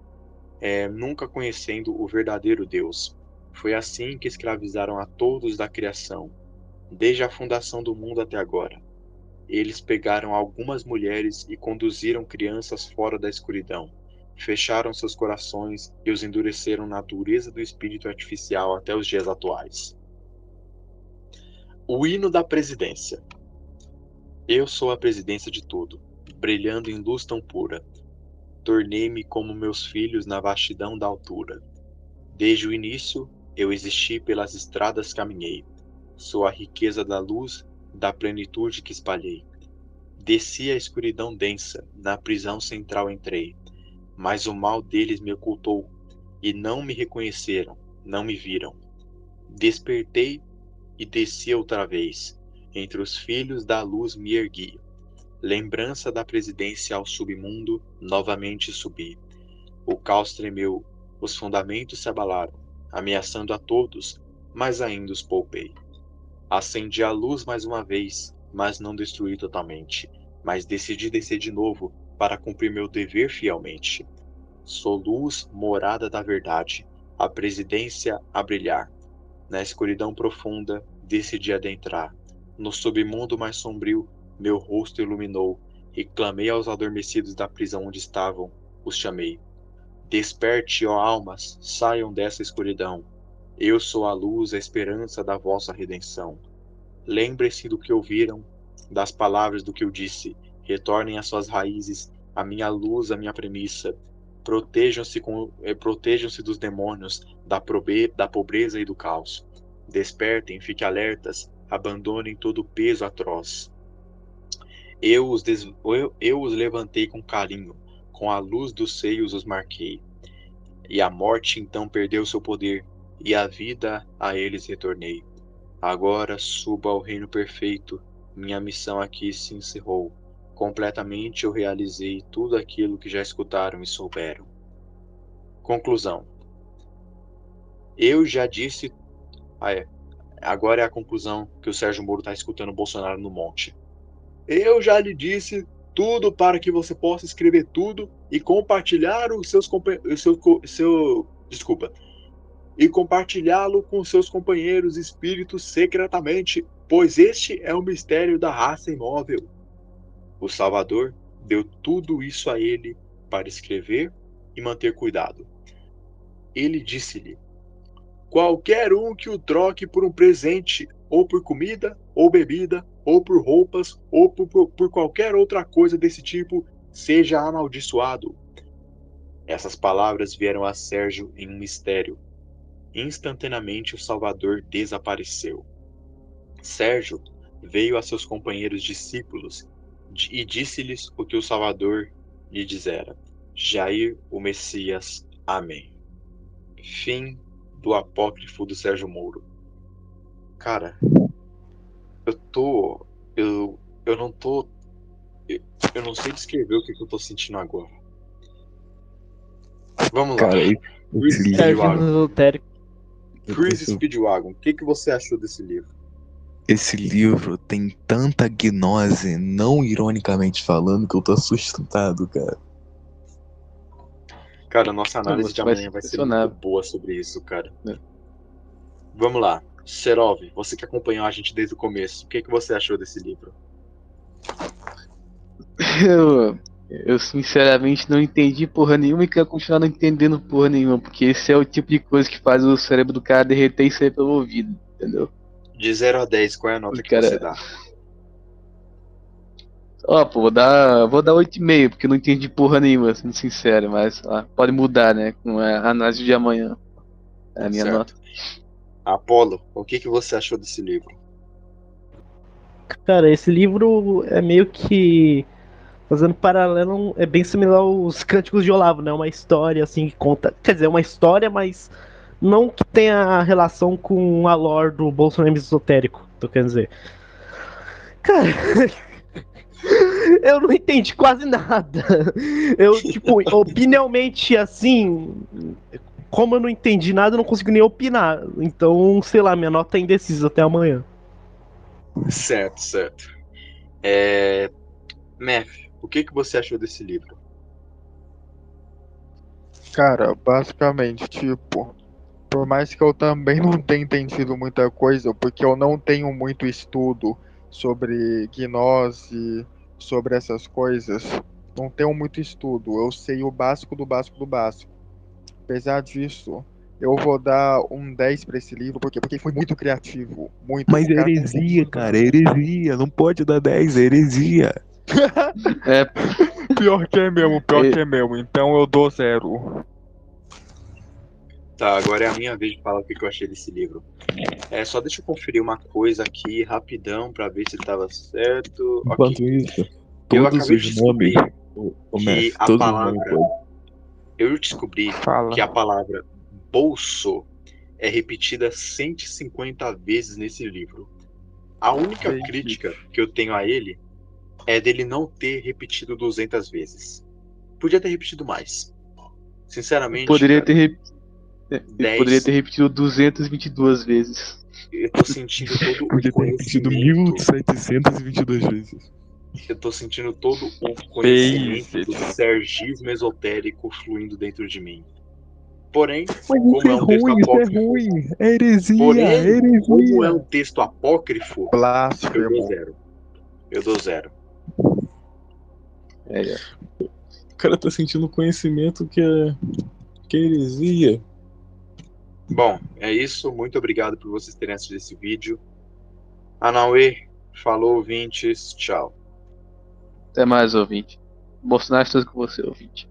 nunca conhecendo o verdadeiro Deus. Foi assim que escravizaram a todos da criação, desde a fundação do mundo até agora. Eles pegaram algumas mulheres e conduziram crianças fora da escuridão. Fecharam seus corações e os endureceram na dureza do espírito artificial até os dias atuais. O hino da presidência. Eu sou a presidência de tudo, brilhando em luz tão pura. Tornei-me como meus filhos na vastidão da altura. Desde o início, eu existi, pelas estradas caminhei. Sou a riqueza da luz, da plenitude que espalhei. Desci a escuridão densa, na prisão central entrei. Mas o mal deles me ocultou, e não me reconheceram, não me viram. Despertei e desci outra vez. Entre os filhos da luz me ergui. Lembrança da presidência ao submundo, novamente subi. O caos tremeu, os fundamentos se abalaram, ameaçando a todos, mas ainda os poupei. Acendi a luz mais uma vez, mas não destruí totalmente, mas decidi descer de novo para cumprir meu dever fielmente. Sou luz, morada da verdade, a presidência a brilhar. Na escuridão profunda, decidi adentrar. No submundo mais sombrio, meu rosto iluminou, e clamei aos adormecidos da prisão onde estavam, os chamei. Desperte, ó almas, saiam dessa escuridão. Eu sou a luz, a esperança da vossa redenção. Lembre-se do que ouviram, das palavras do que eu disse. Retornem às suas raízes, a minha luz, a minha premissa. Protejam-se dos demônios, da pobreza e do caos. Despertem, fiquem alertas, abandonem todo o peso atroz. Eu os levantei com carinho, com a luz dos seios os marquei. E a morte então perdeu seu poder, e a vida a eles retornei. Agora subo ao reino perfeito, minha missão aqui se encerrou. Completamente eu realizei tudo aquilo que já escutaram e souberam. Conclusão. Eu já disse... Agora é a conclusão que o Sérgio Moro está escutando o Bolsonaro no monte. Eu já lhe disse tudo para que você possa escrever tudo e compartilhar e compartilhá-lo com seus companheiros espíritos secretamente, pois este é o mistério da raça imóvel. O Salvador deu tudo isso a ele para escrever e manter cuidado. Ele disse-lhe: qualquer um que o troque por um presente, ou por comida, ou bebida, ou por roupas, ou por qualquer outra coisa desse tipo, seja amaldiçoado. Essas palavras vieram a Sérgio em um mistério. Instantaneamente o Salvador desapareceu. Sérgio veio a seus companheiros discípulos e disse-lhes o que o Salvador lhe dissera: Jair, o Messias. Amém. Fim do apócrifo do Sérgio Moro. Cara, eu não sei descrever o que eu tô sentindo agora. Vamos lá. Cara, Freeze Speedwagon, o que você achou desse livro? Esse livro tem tanta gnose, não ironicamente falando, que eu tô assustado, cara. Cara, a nossa análise de amanhã vai ser muito boa sobre isso, cara. Vamos lá. Serov, você que acompanhou a gente desde o começo, o que você achou desse livro? Eu sinceramente não entendi porra nenhuma e quero continuar não entendendo porra nenhuma, porque esse é o tipo de coisa que faz o cérebro do cara derreter e sair pelo ouvido, entendeu? De 0 a 10, qual é a nota O que cara- você dá? Ó, pô, vou dar 8,5, porque eu não entendi porra nenhuma, sendo sincero, mas pode mudar, né? Com a análise de amanhã. É a minha nota. Certo. Apolo, o que você achou desse livro? Cara, esse livro é meio que. Fazendo paralelo, é bem similar aos Cânticos de Olavo, né? Uma história assim que conta. Quer dizer, uma história, mas não que tenha relação com a lore do bolsonarismo esotérico, tô querendo dizer. Cara, eu não entendi quase nada. Eu, tipo, opinialmente assim, como eu não entendi nada, eu não consigo nem opinar. Então, sei lá, minha nota é indecisa até amanhã. Certo. Mef, o que você achou desse livro? Cara, basicamente, tipo, por mais que eu também não tenha entendido muita coisa, porque eu não tenho muito estudo sobre gnose, sobre essas coisas, não tenho muito estudo. Eu sei o básico do básico do básico. Apesar disso, eu vou dar um 10 pra esse livro, porque foi muito criativo, muito. Mas O é cara heresia, cara, é heresia. Não pode dar 10, é heresia. É, Pior que é mesmo. Então eu dou 0. Tá, agora é a minha vez de falar o que eu achei desse livro. Só deixa eu conferir uma coisa aqui rapidão pra ver se estava certo. Enquanto Ok. isso, Eu todos acabei de os nomes, descobrir o que mestre, a todos os nomes palavra. Eu descobri Fala. que a palavra bolso é repetida 150 vezes nesse livro. A única Fake. crítica que eu tenho a ele é dele não ter repetido 200 vezes. Podia ter repetido mais. Sinceramente, poderia cara, ter, ele poderia 10. ter repetido 222 vezes. Eu tô sentindo todo o podia ter repetido conhecimento. 1722 vezes. Eu tô sentindo todo o conhecimento do Basic. sergismo esotérico fluindo dentro de mim. Porém, Mas como é um texto apócrifo, é heresia, porém, como é um heresia. texto apócrifo, eu dou Blasfemo. 0. Eu dou 0. É, O cara tá sentindo conhecimento que é heresia. Bom, é isso. Muito obrigado por vocês terem assistido esse vídeo. Anauê, falou, ouvintes. Tchau. até mais, ouvinte. Bolsonaro está com você, ouvinte.